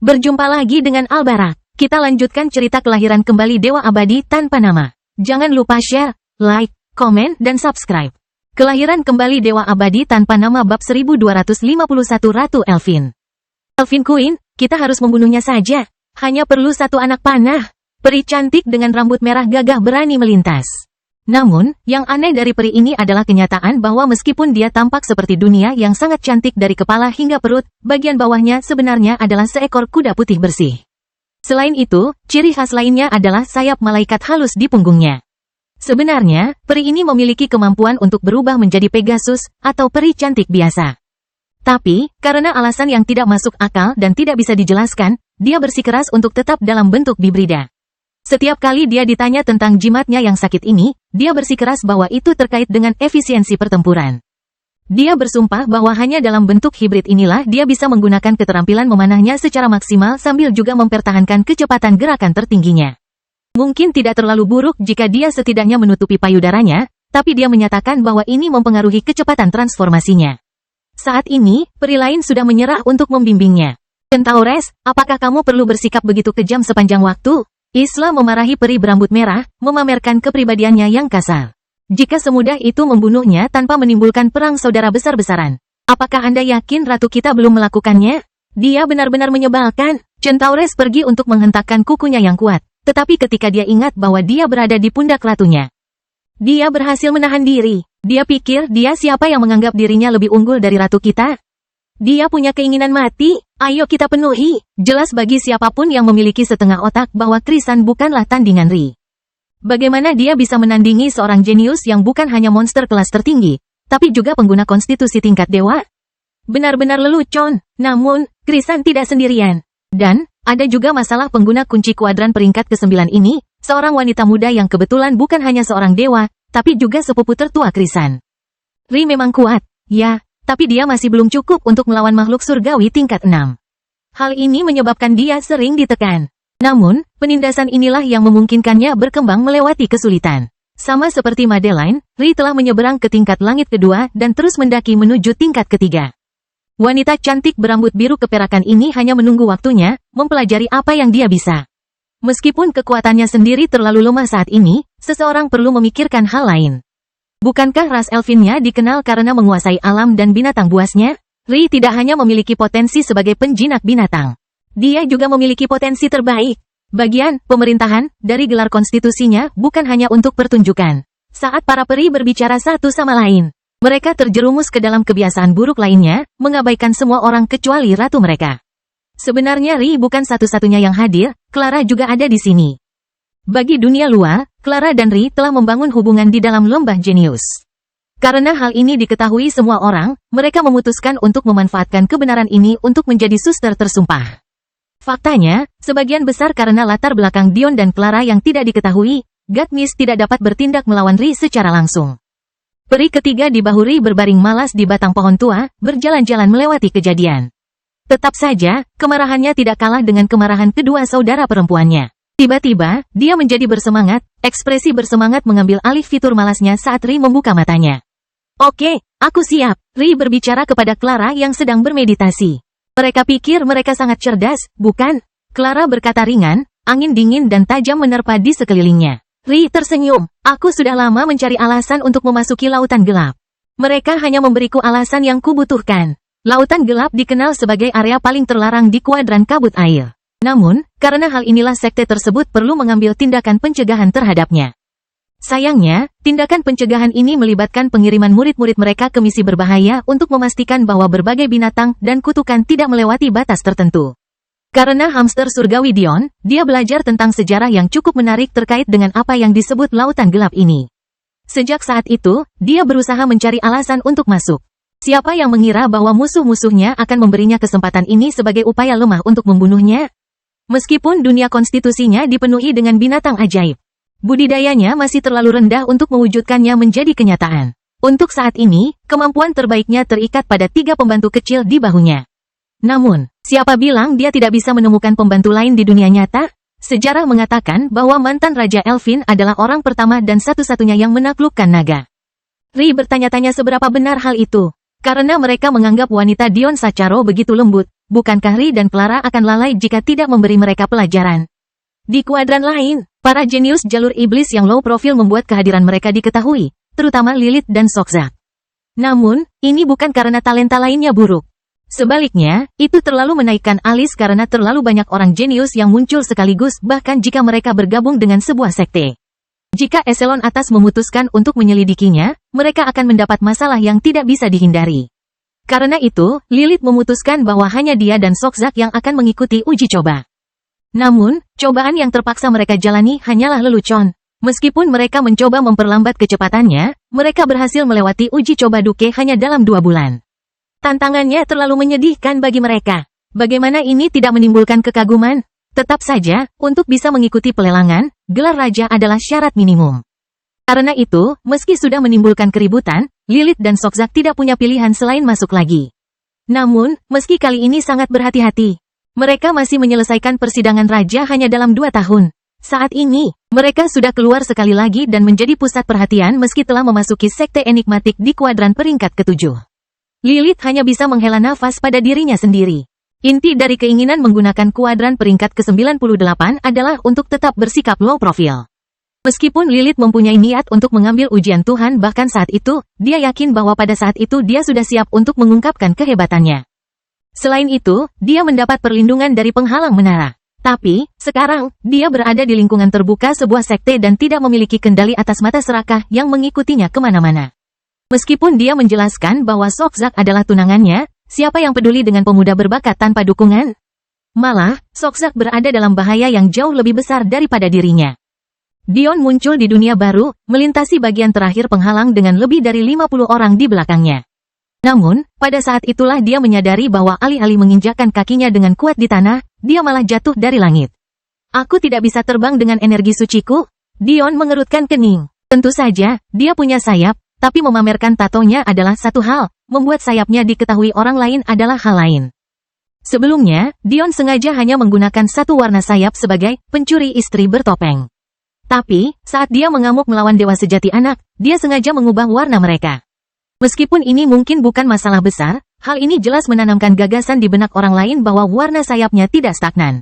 Berjumpa lagi dengan Albarak. Kita lanjutkan cerita kelahiran kembali Dewa Abadi tanpa nama. Jangan lupa share, like, komen, dan subscribe. Kelahiran kembali Dewa Abadi tanpa nama bab 1251 Ratu Elfin. Elfin Queen, kita harus membunuhnya saja. Hanya perlu satu anak panah. Peri cantik dengan rambut merah gagah berani melintas. Namun, yang aneh dari peri ini adalah kenyataan bahwa meskipun dia tampak seperti dunia yang sangat cantik dari kepala hingga perut, bagian bawahnya sebenarnya adalah seekor kuda putih bersih. Selain itu, ciri khas lainnya adalah sayap malaikat halus di punggungnya. Sebenarnya, peri ini memiliki kemampuan untuk berubah menjadi Pegasus atau peri cantik biasa. Tapi, karena alasan yang tidak masuk akal dan tidak bisa dijelaskan, dia bersikeras untuk tetap dalam bentuk bibrida. Setiap kali dia ditanya tentang jimatnya yang sakit ini, dia bersikeras bahwa itu terkait dengan efisiensi pertempuran. Dia bersumpah bahwa hanya dalam bentuk hibrid inilah dia bisa menggunakan keterampilan memanahnya secara maksimal sambil juga mempertahankan kecepatan gerakan tertingginya. Mungkin tidak terlalu buruk jika dia setidaknya menutupi payudaranya, tapi dia menyatakan bahwa ini mempengaruhi kecepatan transformasinya. Saat ini, peri lain sudah menyerah untuk membimbingnya. Centaures, apakah kamu perlu bersikap begitu kejam sepanjang waktu? Isla memarahi peri berambut merah, memamerkan kepribadiannya yang kasar. Jika semudah itu membunuhnya tanpa menimbulkan perang saudara besar-besaran. Apakah Anda yakin ratu kita belum melakukannya? Dia benar-benar menyebalkan. Centaures pergi untuk menghentakkan kukunya yang kuat. Tetapi ketika dia ingat bahwa dia berada di pundak ratunya, dia berhasil menahan diri. Dia pikir dia siapa yang menganggap dirinya lebih unggul dari ratu kita? Dia punya keinginan mati, ayo kita penuhi. Jelas bagi siapapun yang memiliki setengah otak bahwa Krisan bukanlah tandingan Ri. Bagaimana dia bisa menandingi seorang jenius yang bukan hanya monster kelas tertinggi, tapi juga pengguna konstitusi tingkat dewa? Benar-benar lelucon, namun, Krisan tidak sendirian. Dan, ada juga masalah pengguna kunci kuadran peringkat ke-9 ini, seorang wanita muda yang kebetulan bukan hanya seorang dewa, tapi juga sepupu tertua Krisan. Ri memang kuat, ya. Tapi dia masih belum cukup untuk melawan makhluk surgawi tingkat 6. Hal ini menyebabkan dia sering ditekan. Namun, penindasan inilah yang memungkinkannya berkembang melewati kesulitan. Sama seperti Madeline, Ri telah menyeberang ke tingkat langit kedua dan terus mendaki menuju tingkat ketiga. Wanita cantik berambut biru keperakan ini hanya menunggu waktunya, mempelajari apa yang dia bisa. Meskipun kekuatannya sendiri terlalu lemah saat ini, seseorang perlu memikirkan hal lain. Bukankah ras Elfinnya dikenal karena menguasai alam dan binatang buasnya? Ri tidak hanya memiliki potensi sebagai penjinak binatang. Dia juga memiliki potensi terbaik. Bagian pemerintahan dari gelar konstitusinya bukan hanya untuk pertunjukan. Saat para peri berbicara satu sama lain, mereka terjerumus ke dalam kebiasaan buruk lainnya, mengabaikan semua orang kecuali ratu mereka. Sebenarnya Ri bukan satu-satunya yang hadir, Clara juga ada di sini. Bagi dunia luar, Clara dan Ri telah membangun hubungan di dalam lembah jenius. Karena hal ini diketahui semua orang, mereka memutuskan untuk memanfaatkan kebenaran ini untuk menjadi suster tersumpah. Faktanya, sebagian besar karena latar belakang Dion dan Clara yang tidak diketahui, Gatmis tidak dapat bertindak melawan Ri secara langsung. Peri ketiga di bahu Ri berbaring malas di batang pohon tua, berjalan-jalan melewati kejadian. Tetap saja, kemarahannya tidak kalah dengan kemarahan kedua saudara perempuannya. Tiba-tiba, dia menjadi bersemangat, ekspresi bersemangat mengambil alih fitur malasnya saat Ri membuka matanya. Oke, aku siap, Ri berbicara kepada Clara yang sedang bermeditasi. Mereka pikir mereka sangat cerdas, bukan? Clara berkata ringan, angin dingin dan tajam menerpa di sekelilingnya. Ri tersenyum, aku sudah lama mencari alasan untuk memasuki lautan gelap. Mereka hanya memberiku alasan yang kubutuhkan. Lautan gelap dikenal sebagai area paling terlarang di kuadran kabut air. Namun, karena hal inilah sekte tersebut perlu mengambil tindakan pencegahan terhadapnya. Sayangnya, tindakan pencegahan ini melibatkan pengiriman murid-murid mereka ke misi berbahaya untuk memastikan bahwa berbagai binatang dan kutukan tidak melewati batas tertentu. Karena hamster surgawi Dion, dia belajar tentang sejarah yang cukup menarik terkait dengan apa yang disebut lautan gelap ini. Sejak saat itu, dia berusaha mencari alasan untuk masuk. Siapa yang mengira bahwa musuh-musuhnya akan memberinya kesempatan ini sebagai upaya lemah untuk membunuhnya? Meskipun dunia konstitusinya dipenuhi dengan binatang ajaib, budidayanya masih terlalu rendah untuk mewujudkannya menjadi kenyataan. Untuk saat ini, kemampuan terbaiknya terikat pada 3 pembantu kecil di bahunya. Namun, siapa bilang dia tidak bisa menemukan pembantu lain di dunia nyata? Sejarah mengatakan bahwa mantan Raja Elfin adalah orang pertama dan satu-satunya yang menaklukkan naga. Ri bertanya-tanya seberapa benar hal itu. Karena mereka menganggap wanita Dion Sacharo begitu lembut, bukankah Ri dan Clara akan lalai jika tidak memberi mereka pelajaran? Di kuadran lain, para jenius jalur iblis yang low profil membuat kehadiran mereka diketahui, terutama Lilith dan Sokzak. Namun, ini bukan karena talenta lainnya buruk. Sebaliknya, itu terlalu menaikkan alis karena terlalu banyak orang jenius yang muncul sekaligus bahkan jika mereka bergabung dengan sebuah sekte. Jika eselon atas memutuskan untuk menyelidikinya, mereka akan mendapat masalah yang tidak bisa dihindari. Karena itu, Lilith memutuskan bahwa hanya dia dan Sokzak yang akan mengikuti uji coba. Namun, cobaan yang terpaksa mereka jalani hanyalah lelucon. Meskipun mereka mencoba memperlambat kecepatannya, mereka berhasil melewati uji coba Duke hanya dalam 2 bulan. Tantangannya terlalu menyedihkan bagi mereka. Bagaimana ini tidak menimbulkan kekaguman? Tetap saja, untuk bisa mengikuti pelelangan, gelar raja adalah syarat minimum. Karena itu, meski sudah menimbulkan keributan, Lilith dan Sokzak tidak punya pilihan selain masuk lagi. Namun, meski kali ini sangat berhati-hati, mereka masih menyelesaikan persidangan raja hanya dalam 2 tahun. Saat ini, mereka sudah keluar sekali lagi dan menjadi pusat perhatian meski telah memasuki sekte enigmatik di kuadran peringkat ke-7. Lilith hanya bisa menghela nafas pada dirinya sendiri. Inti dari keinginan menggunakan kuadran peringkat ke-98 adalah untuk tetap bersikap low profile. Meskipun Lilith mempunyai niat untuk mengambil ujian Tuhan bahkan saat itu, dia yakin bahwa pada saat itu dia sudah siap untuk mengungkapkan kehebatannya. Selain itu, dia mendapat perlindungan dari penghalang menara. Tapi, sekarang, dia berada di lingkungan terbuka sebuah sekte dan tidak memiliki kendali atas mata serakah yang mengikutinya kemana-mana. Meskipun dia menjelaskan bahwa Sokzak adalah tunangannya, siapa yang peduli dengan pemuda berbakat tanpa dukungan? Malah, Sokzak berada dalam bahaya yang jauh lebih besar daripada dirinya. Dion muncul di dunia baru, melintasi bagian terakhir penghalang dengan lebih dari 50 orang di belakangnya. Namun, pada saat itulah dia menyadari bahwa alih-alih menginjakkan kakinya dengan kuat di tanah, dia malah jatuh dari langit. Aku tidak bisa terbang dengan energi suciku? Dion mengerutkan kening. Tentu saja, dia punya sayap. Tapi memamerkan tatonya adalah satu hal, membuat sayapnya diketahui orang lain adalah hal lain. Sebelumnya, Dion sengaja hanya menggunakan satu warna sayap sebagai pencuri istri bertopeng. Tapi, saat dia mengamuk melawan dewa sejati anak, dia sengaja mengubah warna mereka. Meskipun ini mungkin bukan masalah besar, hal ini jelas menanamkan gagasan di benak orang lain bahwa warna sayapnya tidak stagnan.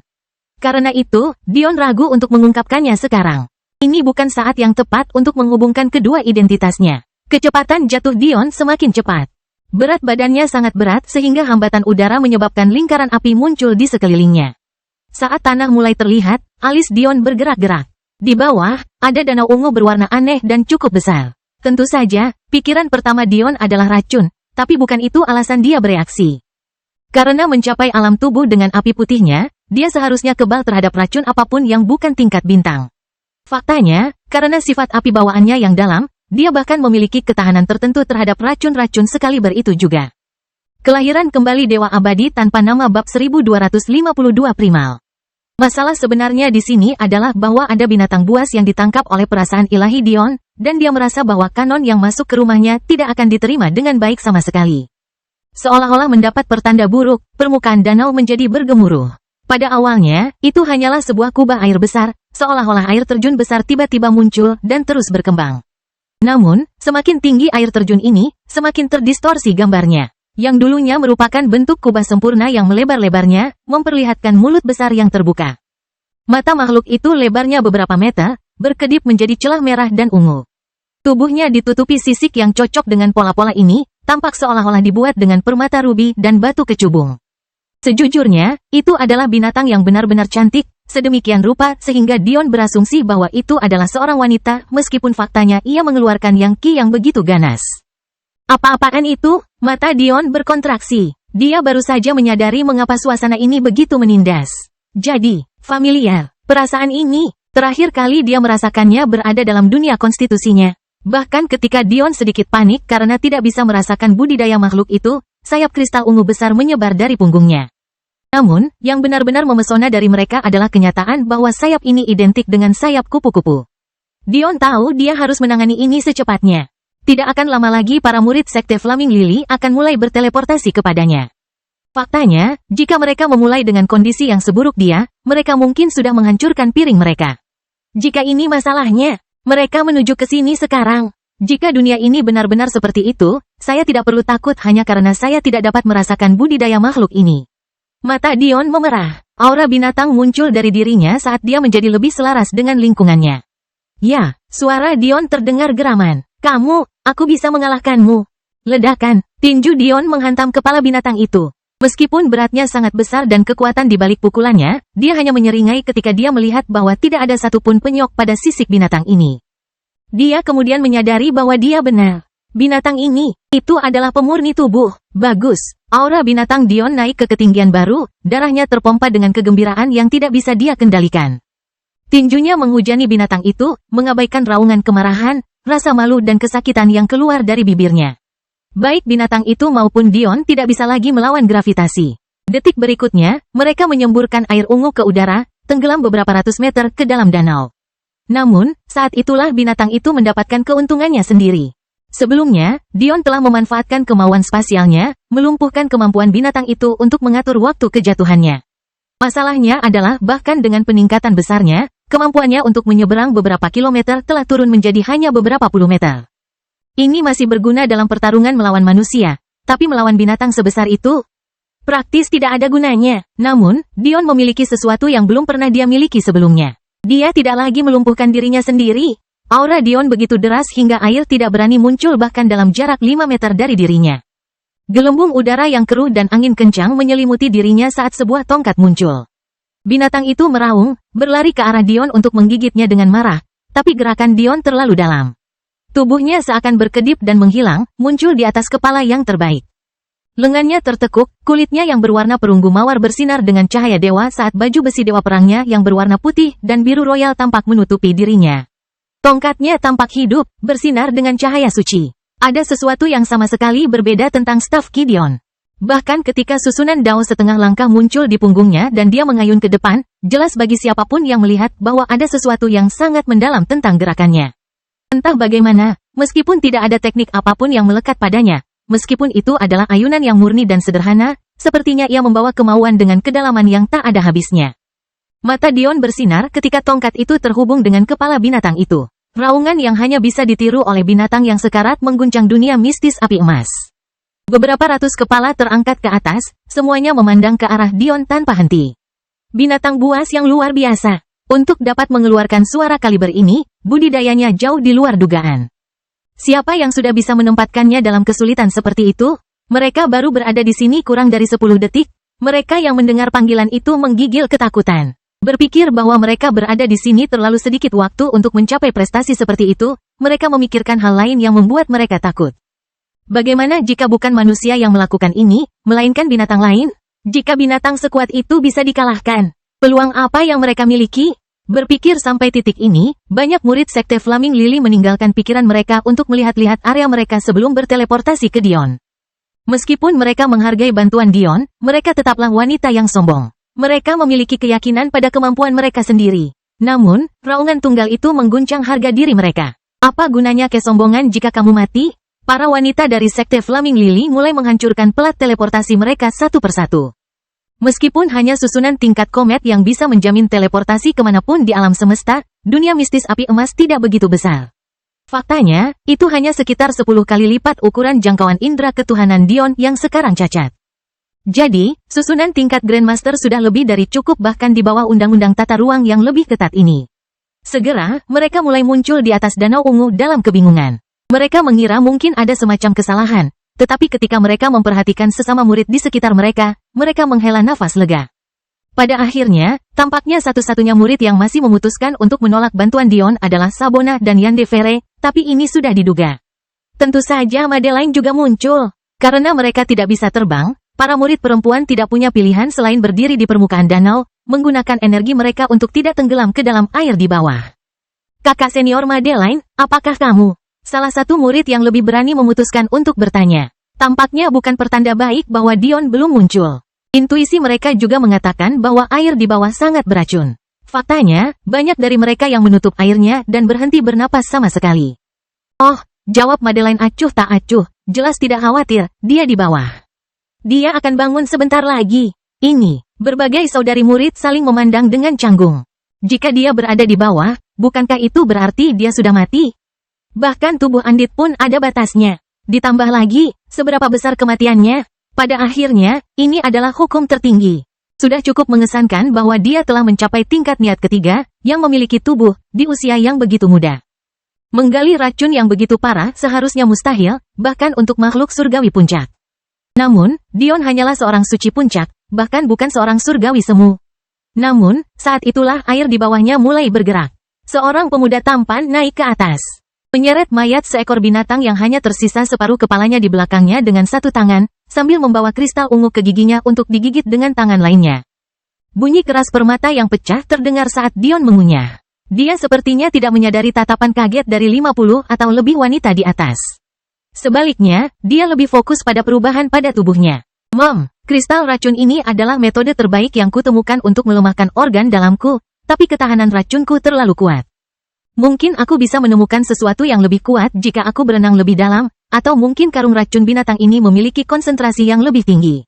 Karena itu, Dion ragu untuk mengungkapkannya sekarang. Ini bukan saat yang tepat untuk menghubungkan kedua identitasnya. Kecepatan jatuh Dion semakin cepat. Berat badannya sangat berat sehingga hambatan udara menyebabkan lingkaran api muncul di sekelilingnya. Saat tanah mulai terlihat, alis Dion bergerak-gerak. Di bawah, ada danau ungu berwarna aneh dan cukup besar. Tentu saja, pikiran pertama Dion adalah racun, tapi bukan itu alasan dia bereaksi. Karena mencapai alam tubuh dengan api putihnya, dia seharusnya kebal terhadap racun apapun yang bukan tingkat bintang. Faktanya, karena sifat api bawaannya yang dalam, dia bahkan memiliki ketahanan tertentu terhadap racun-racun sekaliber itu juga. Kelahiran kembali Dewa Abadi tanpa nama bab 1252 Primal. Masalah sebenarnya di sini adalah bahwa ada binatang buas yang ditangkap oleh perasaan ilahi Dion, dan dia merasa bahwa kanon yang masuk ke rumahnya tidak akan diterima dengan baik sama sekali. Seolah-olah mendapat pertanda buruk, permukaan danau menjadi bergemuruh. Pada awalnya, itu hanyalah sebuah kubah air besar, seolah-olah air terjun besar tiba-tiba muncul dan terus berkembang. Namun, semakin tinggi air terjun ini, semakin terdistorsi gambarnya. Yang dulunya merupakan bentuk kubah sempurna yang melebar-lebarnya, memperlihatkan mulut besar yang terbuka. Mata makhluk itu lebarnya beberapa meter, berkedip menjadi celah merah dan ungu. Tubuhnya ditutupi sisik yang cocok dengan pola-pola ini, tampak seolah-olah dibuat dengan permata rubi dan batu kecubung. Sejujurnya, itu adalah binatang yang benar-benar cantik, sedemikian rupa sehingga Dion berasumsi bahwa itu adalah seorang wanita meskipun faktanya ia mengeluarkan yang begitu ganas. Apa-apaan itu? Mata Dion berkontraksi. Dia baru saja menyadari mengapa suasana ini begitu menindas. Jadi, familiar. Perasaan ini, terakhir kali dia merasakannya berada dalam dunia konstitusinya. Bahkan ketika Dion sedikit panik karena tidak bisa merasakan budidaya makhluk itu, sayap kristal ungu besar menyebar dari punggungnya. Namun, yang benar-benar memesona dari mereka adalah kenyataan bahwa sayap ini identik dengan sayap kupu-kupu. Dion tahu dia harus menangani ini secepatnya. Tidak akan lama lagi para murid Sekte Flaming Lily akan mulai berteleportasi kepadanya. Faktanya, jika mereka memulai dengan kondisi yang seburuk dia, mereka mungkin sudah menghancurkan piring mereka. Jika ini masalahnya, mereka menuju ke sini sekarang. Jika dunia ini benar-benar seperti itu, saya tidak perlu takut hanya karena saya tidak dapat merasakan budidaya makhluk ini. Mata Dion memerah. Aura binatang muncul dari dirinya saat dia menjadi lebih selaras dengan lingkungannya. Ya, suara Dion terdengar geraman. Kamu, aku bisa mengalahkanmu. Ledakan, tinju Dion menghantam kepala binatang itu. Meskipun beratnya sangat besar dan kekuatan di balik pukulannya, dia hanya menyeringai ketika dia melihat bahwa tidak ada satupun penyok pada sisik binatang ini. Dia kemudian menyadari bahwa dia benar. Binatang ini, itu adalah pemurni tubuh. Bagus. Aura binatang Dion naik ke ketinggian baru, darahnya terpompa dengan kegembiraan yang tidak bisa dia kendalikan. Tinjunya menghujani binatang itu, mengabaikan raungan kemarahan, rasa malu dan kesakitan yang keluar dari bibirnya. Baik binatang itu maupun Dion tidak bisa lagi melawan gravitasi. Detik berikutnya, mereka menyemburkan air ungu ke udara, tenggelam beberapa ratus meter ke dalam danau. Namun, saat itulah binatang itu mendapatkan keuntungannya sendiri. Sebelumnya, Dion telah memanfaatkan kemauan spasialnya, melumpuhkan kemampuan binatang itu untuk mengatur waktu kejatuhannya. Masalahnya adalah bahkan dengan peningkatan besarnya, kemampuannya untuk menyeberang beberapa kilometer telah turun menjadi hanya beberapa puluh meter. Ini masih berguna dalam pertarungan melawan manusia, tapi melawan binatang sebesar itu, praktis tidak ada gunanya. Namun, Dion memiliki sesuatu yang belum pernah dia miliki sebelumnya. Dia tidak lagi melumpuhkan dirinya sendiri. Aura Dion begitu deras hingga air tidak berani muncul bahkan dalam jarak 5 meter dari dirinya. Gelembung udara yang keruh dan angin kencang menyelimuti dirinya saat sebuah tongkat muncul. Binatang itu meraung, berlari ke arah Dion untuk menggigitnya dengan marah, tapi gerakan Dion terlalu dalam. Tubuhnya seakan berkedip dan menghilang, muncul di atas kepala yang terbaik. Lengannya tertekuk, kulitnya yang berwarna perunggu mawar bersinar dengan cahaya dewa saat baju besi dewa perangnya yang berwarna putih dan biru royal tampak menutupi dirinya. Tongkatnya tampak hidup, bersinar dengan cahaya suci. Ada sesuatu yang sama sekali berbeda tentang staf Gideon. Bahkan ketika susunan dao setengah langkah muncul di punggungnya dan dia mengayun ke depan, jelas bagi siapapun yang melihat bahwa ada sesuatu yang sangat mendalam tentang gerakannya. Entah bagaimana, meskipun tidak ada teknik apapun yang melekat padanya, meskipun itu adalah ayunan yang murni dan sederhana, sepertinya ia membawa kemauan dengan kedalaman yang tak ada habisnya. Mata Dion bersinar ketika tongkat itu terhubung dengan kepala binatang itu. Raungan yang hanya bisa ditiru oleh binatang yang sekarat mengguncang dunia mistis api emas. Beberapa ratus kepala terangkat ke atas, semuanya memandang ke arah Dion tanpa henti. Binatang buas yang luar biasa. Untuk dapat mengeluarkan suara kaliber ini, budidayanya jauh di luar dugaan. Siapa yang sudah bisa menempatkannya dalam kesulitan seperti itu? Mereka baru berada di sini kurang dari 10 detik. Mereka yang mendengar panggilan itu menggigil ketakutan. Berpikir bahwa mereka berada di sini terlalu sedikit waktu untuk mencapai prestasi seperti itu, mereka memikirkan hal lain yang membuat mereka takut. Bagaimana jika bukan manusia yang melakukan ini, melainkan binatang lain? Jika binatang sekuat itu bisa dikalahkan, peluang apa yang mereka miliki? Berpikir sampai titik ini, banyak murid sekte Flaming Lily meninggalkan pikiran mereka untuk melihat-lihat area mereka sebelum berteleportasi ke Dion. Meskipun mereka menghargai bantuan Dion, mereka tetaplah wanita yang sombong. Mereka memiliki keyakinan pada kemampuan mereka sendiri. Namun, raungan tunggal itu mengguncang harga diri mereka. Apa gunanya kesombongan jika kamu mati? Para wanita dari sekte Flaming Lily mulai menghancurkan pelat teleportasi mereka satu persatu. Meskipun hanya susunan tingkat komet yang bisa menjamin teleportasi kemanapun di alam semesta, dunia mistis api emas tidak begitu besar. Faktanya, itu hanya sekitar 10 kali lipat ukuran jangkauan indera ketuhanan Dion yang sekarang cacat. Jadi, susunan tingkat Grandmaster sudah lebih dari cukup bahkan di bawah undang-undang tata ruang yang lebih ketat ini. Segera, mereka mulai muncul di atas danau ungu dalam kebingungan. Mereka mengira mungkin ada semacam kesalahan, tetapi ketika mereka memperhatikan sesama murid di sekitar mereka, mereka menghela nafas lega. Pada akhirnya, tampaknya satu-satunya murid yang masih memutuskan untuk menolak bantuan Dion adalah Sabona dan Yande Fere, tapi ini sudah diduga. Tentu saja Madeline juga muncul. Karena mereka tidak bisa terbang, para murid perempuan tidak punya pilihan selain berdiri di permukaan danau, menggunakan energi mereka untuk tidak tenggelam ke dalam air di bawah. Kakak senior Madeline, apakah kamu? Salah satu murid yang lebih berani memutuskan untuk bertanya. Tampaknya bukan pertanda baik bahwa Dion belum muncul. Intuisi mereka juga mengatakan bahwa air di bawah sangat beracun. Faktanya, banyak dari mereka yang menutup airnya dan berhenti bernapas sama sekali. Oh, jawab Madeline acuh tak acuh, jelas tidak khawatir, dia di bawah. Dia akan bangun sebentar lagi. Ini, berbagai saudari murid saling memandang dengan canggung. Jika dia berada di bawah, bukankah itu berarti dia sudah mati? Bahkan tubuh Andit pun ada batasnya. Ditambah lagi, seberapa besar kematiannya? Pada akhirnya, ini adalah hukum tertinggi. Sudah cukup mengesankan bahwa dia telah mencapai tingkat niat ketiga, yang memiliki tubuh, di usia yang begitu muda. Menggali racun yang begitu parah seharusnya mustahil, bahkan untuk makhluk surgawi puncak. Namun, Dion hanyalah seorang suci puncak, bahkan bukan seorang surgawi semu. Namun, saat itulah air di bawahnya mulai bergerak. Seorang pemuda tampan naik ke atas. Menyeret mayat seekor binatang yang hanya tersisa separuh kepalanya di belakangnya dengan satu tangan, sambil membawa kristal ungu ke giginya untuk digigit dengan tangan lainnya. Bunyi keras permata yang pecah terdengar saat Dion mengunyah. Dia sepertinya tidak menyadari tatapan kaget dari 50 atau lebih wanita di atas. Sebaliknya, dia lebih fokus pada perubahan pada tubuhnya. Mom, kristal racun ini adalah metode terbaik yang kutemukan untuk melemahkan organ dalamku, tapi ketahanan racunku terlalu kuat. Mungkin aku bisa menemukan sesuatu yang lebih kuat jika aku berenang lebih dalam, atau mungkin karung racun binatang ini memiliki konsentrasi yang lebih tinggi.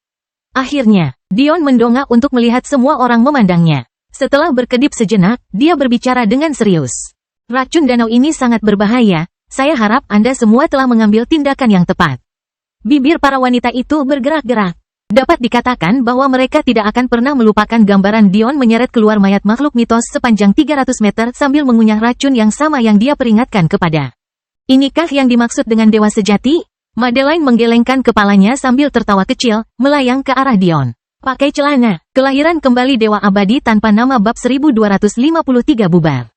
Akhirnya, Dion mendongak untuk melihat semua orang memandangnya. Setelah berkedip sejenak, dia berbicara dengan serius. Racun danau ini sangat berbahaya, saya harap Anda semua telah mengambil tindakan yang tepat. Bibir para wanita itu bergerak-gerak. Dapat dikatakan bahwa mereka tidak akan pernah melupakan gambaran Dion menyeret keluar mayat makhluk mitos sepanjang 300 meter sambil mengunyah racun yang sama yang dia peringatkan kepada. Inikah yang dimaksud dengan dewa sejati? Madeline menggelengkan kepalanya sambil tertawa kecil, melayang ke arah Dion. Pakai celana. Kelahiran kembali dewa abadi tanpa nama bab 1253 bubar.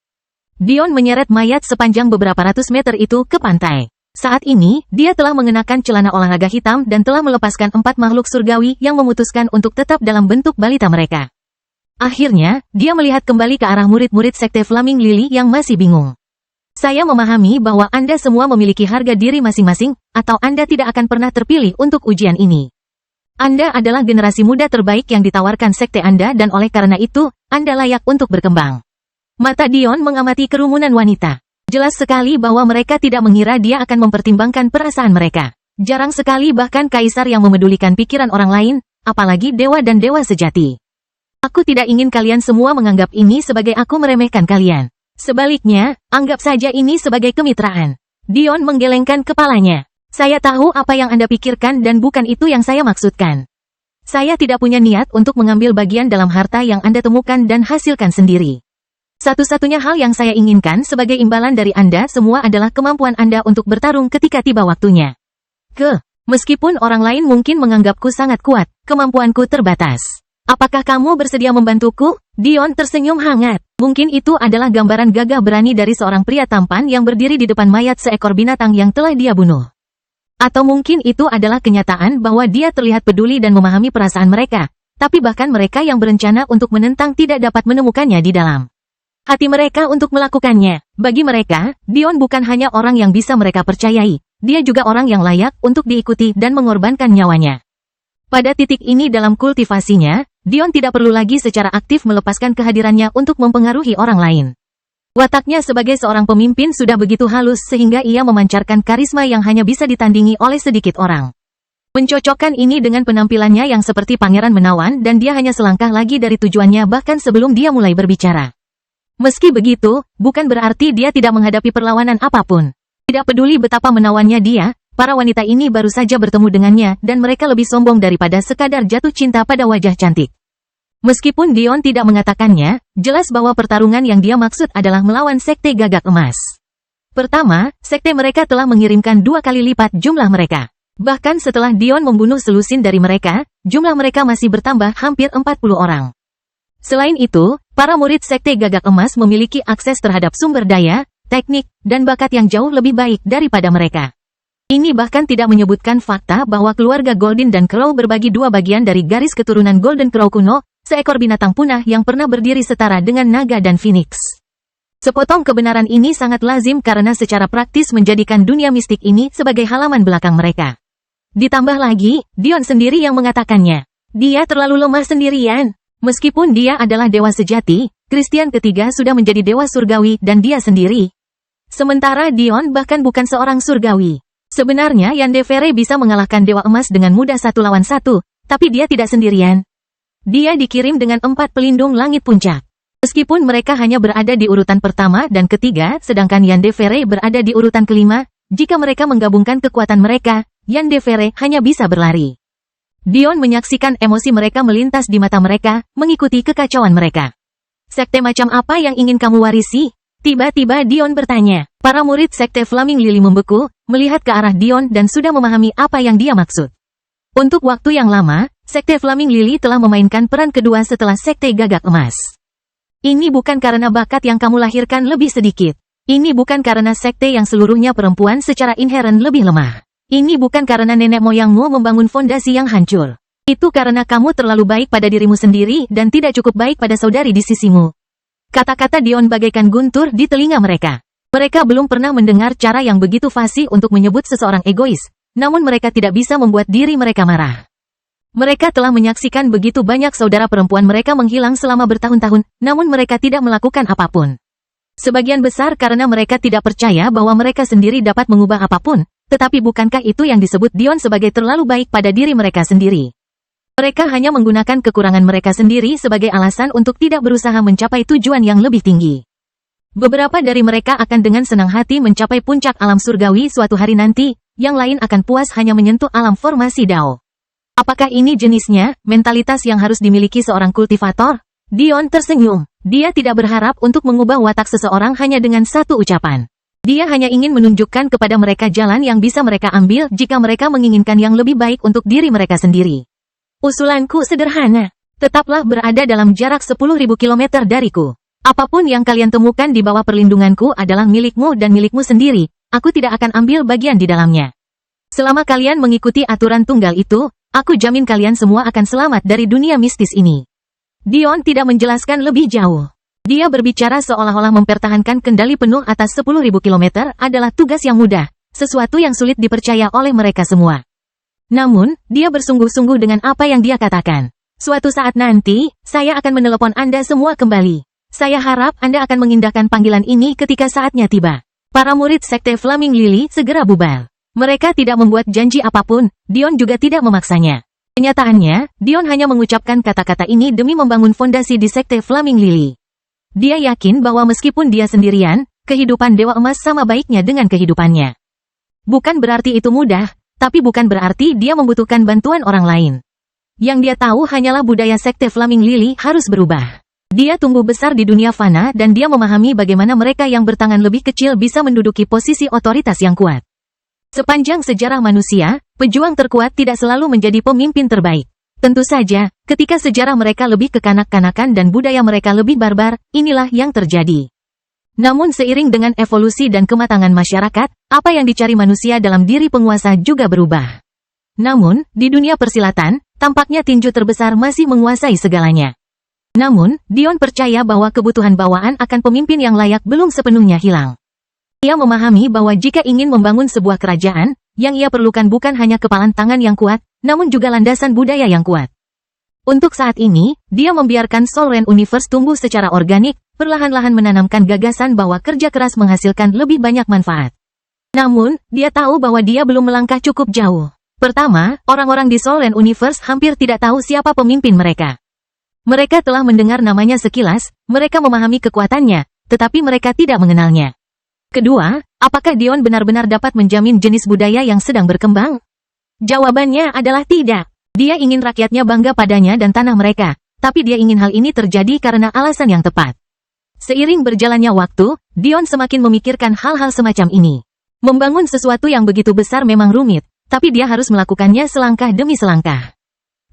Dion menyeret mayat sepanjang beberapa ratus meter itu ke pantai. Saat ini, dia telah mengenakan celana olahraga hitam dan telah melepaskan 4 makhluk surgawi yang memutuskan untuk tetap dalam bentuk balita mereka. Akhirnya, dia melihat kembali ke arah murid-murid sekte Flaming Lily yang masih bingung. Saya memahami bahwa Anda semua memiliki harga diri masing-masing, atau Anda tidak akan pernah terpilih untuk ujian ini. Anda adalah generasi muda terbaik yang ditawarkan sekte Anda dan oleh karena itu, Anda layak untuk berkembang. Mata Dion mengamati kerumunan wanita. Jelas sekali bahwa mereka tidak mengira dia akan mempertimbangkan perasaan mereka. Jarang sekali bahkan kaisar yang memedulikan pikiran orang lain, apalagi dewa dan dewa sejati. Aku tidak ingin kalian semua menganggap ini sebagai aku meremehkan kalian. Sebaliknya, anggap saja ini sebagai kemitraan. Dion menggelengkan kepalanya. Saya tahu apa yang Anda pikirkan dan bukan itu yang saya maksudkan. Saya tidak punya niat untuk mengambil bagian dalam harta yang Anda temukan dan hasilkan sendiri. Satu-satunya hal yang saya inginkan sebagai imbalan dari Anda semua adalah kemampuan Anda untuk bertarung ketika tiba waktunya. Meskipun orang lain mungkin menganggapku sangat kuat, kemampuanku terbatas. Apakah kamu bersedia membantuku? Dion tersenyum hangat. Mungkin itu adalah gambaran gagah berani dari seorang pria tampan yang berdiri di depan mayat seekor binatang yang telah dia bunuh. Atau mungkin itu adalah kenyataan bahwa dia terlihat peduli dan memahami perasaan mereka, tapi bahkan mereka yang berencana untuk menentang tidak dapat menemukannya di dalam hati mereka untuk melakukannya. Bagi mereka, Dion bukan hanya orang yang bisa mereka percayai, dia juga orang yang layak untuk diikuti dan mengorbankan nyawanya. Pada titik ini dalam kultivasinya, Dion tidak perlu lagi secara aktif melepaskan kehadirannya untuk mempengaruhi orang lain. Wataknya sebagai seorang pemimpin sudah begitu halus sehingga ia memancarkan karisma yang hanya bisa ditandingi oleh sedikit orang. Mencocokkan ini dengan penampilannya yang seperti pangeran menawan dan dia hanya selangkah lagi dari tujuannya bahkan sebelum dia mulai berbicara. Meski begitu, bukan berarti dia tidak menghadapi perlawanan apapun. Tidak peduli betapa menawannya dia, para wanita ini baru saja bertemu dengannya dan mereka lebih sombong daripada sekadar jatuh cinta pada wajah cantik. Meskipun Dion tidak mengatakannya, jelas bahwa pertarungan yang dia maksud adalah melawan sekte gagak emas. Pertama, sekte mereka telah mengirimkan 2 kali lipat jumlah mereka. Bahkan setelah Dion membunuh selusin dari mereka, jumlah mereka masih bertambah hampir 40 orang. Selain itu, para murid sekte gagak emas memiliki akses terhadap sumber daya, teknik, dan bakat yang jauh lebih baik daripada mereka. Ini bahkan tidak menyebutkan fakta bahwa keluarga Golden dan Crow berbagi 2 bagian dari garis keturunan Golden Crow kuno, seekor binatang punah yang pernah berdiri setara dengan naga dan phoenix. Sepotong kebenaran ini sangat lazim karena secara praktis menjadikan dunia mistik ini sebagai halaman belakang mereka. Ditambah lagi, Dion sendiri yang mengatakannya. Dia terlalu lemah sendirian. Meskipun dia adalah dewa sejati, Christian ketiga sudah menjadi dewa surgawi dan dia sendiri. Sementara Dion bahkan bukan seorang surgawi. Sebenarnya Yandere bisa mengalahkan dewa emas dengan mudah 1 lawan 1, tapi dia tidak sendirian. Dia dikirim dengan 4 pelindung langit puncak. Meskipun mereka hanya berada di urutan pertama dan ketiga, sedangkan Yandere berada di urutan kelima, jika mereka menggabungkan kekuatan mereka, Yandere hanya bisa berlari. Dion menyaksikan emosi mereka melintas di mata mereka, mengikuti kekacauan mereka. Sekte macam apa yang ingin kamu warisi? Tiba-tiba Dion bertanya. Para murid Sekte Flaming Lily membeku, melihat ke arah Dion dan sudah memahami apa yang dia maksud. Untuk waktu yang lama, Sekte Flaming Lily telah memainkan peran kedua setelah Sekte Gagak Emas. Ini bukan karena bakat yang kamu lahirkan lebih sedikit. Ini bukan karena sekte yang seluruhnya perempuan secara inheren lebih lemah. Ini bukan karena nenek moyangmu membangun fondasi yang hancur. Itu karena kamu terlalu baik pada dirimu sendiri dan tidak cukup baik pada saudari di sisimu. Kata-kata Dion bagaikan guntur di telinga mereka. Mereka belum pernah mendengar cara yang begitu fasih untuk menyebut seseorang egois, namun mereka tidak bisa membuat diri mereka marah. Mereka telah menyaksikan begitu banyak saudara perempuan mereka menghilang selama bertahun-tahun, namun mereka tidak melakukan apapun. Sebagian besar karena mereka tidak percaya bahwa mereka sendiri dapat mengubah apapun, tetapi bukankah itu yang disebut Dion sebagai terlalu baik pada diri mereka sendiri? Mereka hanya menggunakan kekurangan mereka sendiri sebagai alasan untuk tidak berusaha mencapai tujuan yang lebih tinggi. Beberapa dari mereka akan dengan senang hati mencapai puncak alam surgawi suatu hari nanti, yang lain akan puas hanya menyentuh alam formasi Dao. Apakah ini jenisnya, mentalitas yang harus dimiliki seorang kultivator? Dion tersenyum. Dia tidak berharap untuk mengubah watak seseorang hanya dengan satu ucapan. Dia hanya ingin menunjukkan kepada mereka jalan yang bisa mereka ambil jika mereka menginginkan yang lebih baik untuk diri mereka sendiri. Usulanku sederhana. Tetaplah berada dalam jarak 10.000 km dariku. Apapun yang kalian temukan di bawah perlindunganku adalah milikmu dan milikmu sendiri, aku tidak akan ambil bagian di dalamnya. Selama kalian mengikuti aturan tunggal itu, aku jamin kalian semua akan selamat dari dunia mistis ini. Dion tidak menjelaskan lebih jauh. Dia berbicara seolah-olah mempertahankan kendali penuh atas 10.000 km adalah tugas yang mudah, sesuatu yang sulit dipercaya oleh mereka semua. Namun, dia bersungguh-sungguh dengan apa yang dia katakan. Suatu saat nanti, saya akan menelepon Anda semua kembali. Saya harap Anda akan mengindahkan panggilan ini ketika saatnya tiba. Para murid Sekte Flaming Lily segera bubar. Mereka tidak membuat janji apapun, Dion juga tidak memaksanya. Kenyataannya, Dion hanya mengucapkan kata-kata ini demi membangun fondasi di Sekte Flaming Lily. Dia yakin bahwa meskipun dia sendirian, kehidupan Dewa Emas sama baiknya dengan kehidupannya. Bukan berarti itu mudah, tapi bukan berarti dia membutuhkan bantuan orang lain. Yang dia tahu hanyalah budaya Sekte Flaming Lily harus berubah. Dia tumbuh besar di dunia fana dan dia memahami bagaimana mereka yang bertangan lebih kecil bisa menduduki posisi otoritas yang kuat. Sepanjang sejarah manusia, pejuang terkuat tidak selalu menjadi pemimpin terbaik. Tentu saja, ketika sejarah mereka lebih kekanak-kanakan dan budaya mereka lebih barbar, inilah yang terjadi. Namun seiring dengan evolusi dan kematangan masyarakat, apa yang dicari manusia dalam diri penguasa juga berubah. Namun, di dunia persilatan, tampaknya tinju terbesar masih menguasai segalanya. Namun, Dion percaya bahwa kebutuhan bawaan akan pemimpin yang layak belum sepenuhnya hilang. Ia memahami bahwa jika ingin membangun sebuah kerajaan, yang ia perlukan bukan hanya kepalan tangan yang kuat, namun juga landasan budaya yang kuat. Untuk saat ini, dia membiarkan Solren Universe tumbuh secara organik, perlahan-lahan menanamkan gagasan bahwa kerja keras menghasilkan lebih banyak manfaat. Namun, dia tahu bahwa dia belum melangkah cukup jauh. Pertama, orang-orang di Solren Universe hampir tidak tahu siapa pemimpin mereka. Mereka telah mendengar namanya sekilas, mereka memahami kekuatannya, tetapi mereka tidak mengenalnya. Kedua, apakah Dion benar-benar dapat menjamin jenis budaya yang sedang berkembang? Jawabannya adalah tidak. Dia ingin rakyatnya bangga padanya dan tanah mereka, tapi dia ingin hal ini terjadi karena alasan yang tepat. Seiring berjalannya waktu, Dion semakin memikirkan hal-hal semacam ini. Membangun sesuatu yang begitu besar memang rumit, tapi dia harus melakukannya selangkah demi selangkah.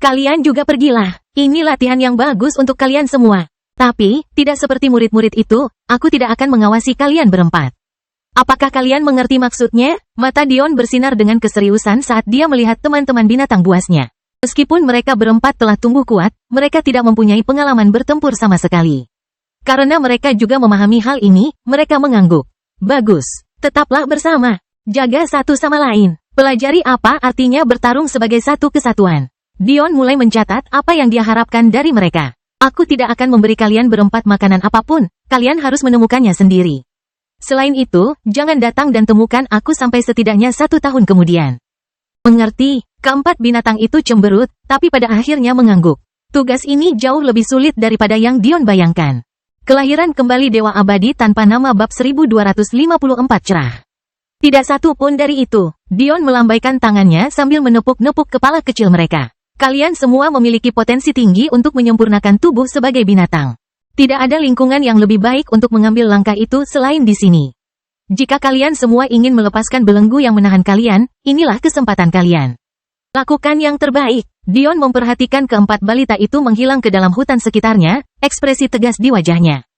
Kalian juga pergilah. Ini latihan yang bagus untuk kalian semua. Tapi, tidak seperti murid-murid itu, aku tidak akan mengawasi kalian berempat. Apakah kalian mengerti maksudnya? Mata Dion bersinar dengan keseriusan saat dia melihat teman-teman binatang buasnya. Meskipun mereka berempat telah tumbuh kuat, mereka tidak mempunyai pengalaman bertempur sama sekali. Karena mereka juga memahami hal ini, mereka mengangguk. Bagus. Tetaplah bersama. Jaga satu sama lain. Pelajari apa artinya bertarung sebagai satu kesatuan. Dion mulai mencatat apa yang dia harapkan dari mereka. Aku tidak akan memberi kalian berempat makanan apapun, kalian harus menemukannya sendiri. Selain itu, jangan datang dan temukan aku sampai setidaknya 1 tahun kemudian. Mengerti? Keempat binatang itu cemberut, tapi pada akhirnya mengangguk. Tugas ini jauh lebih sulit daripada yang Dion bayangkan. Kelahiran kembali Dewa Abadi tanpa nama bab 1254 cerah. Tidak satu pun dari itu. Dion melambaikan tangannya sambil menepuk-nepuk kepala kecil mereka. Kalian semua memiliki potensi tinggi untuk menyempurnakan tubuh sebagai binatang. Tidak ada lingkungan yang lebih baik untuk mengambil langkah itu selain di sini. Jika kalian semua ingin melepaskan belenggu yang menahan kalian, inilah kesempatan kalian. Lakukan yang terbaik. Dion memperhatikan keempat balita itu menghilang ke dalam hutan sekitarnya, ekspresi tegas di wajahnya.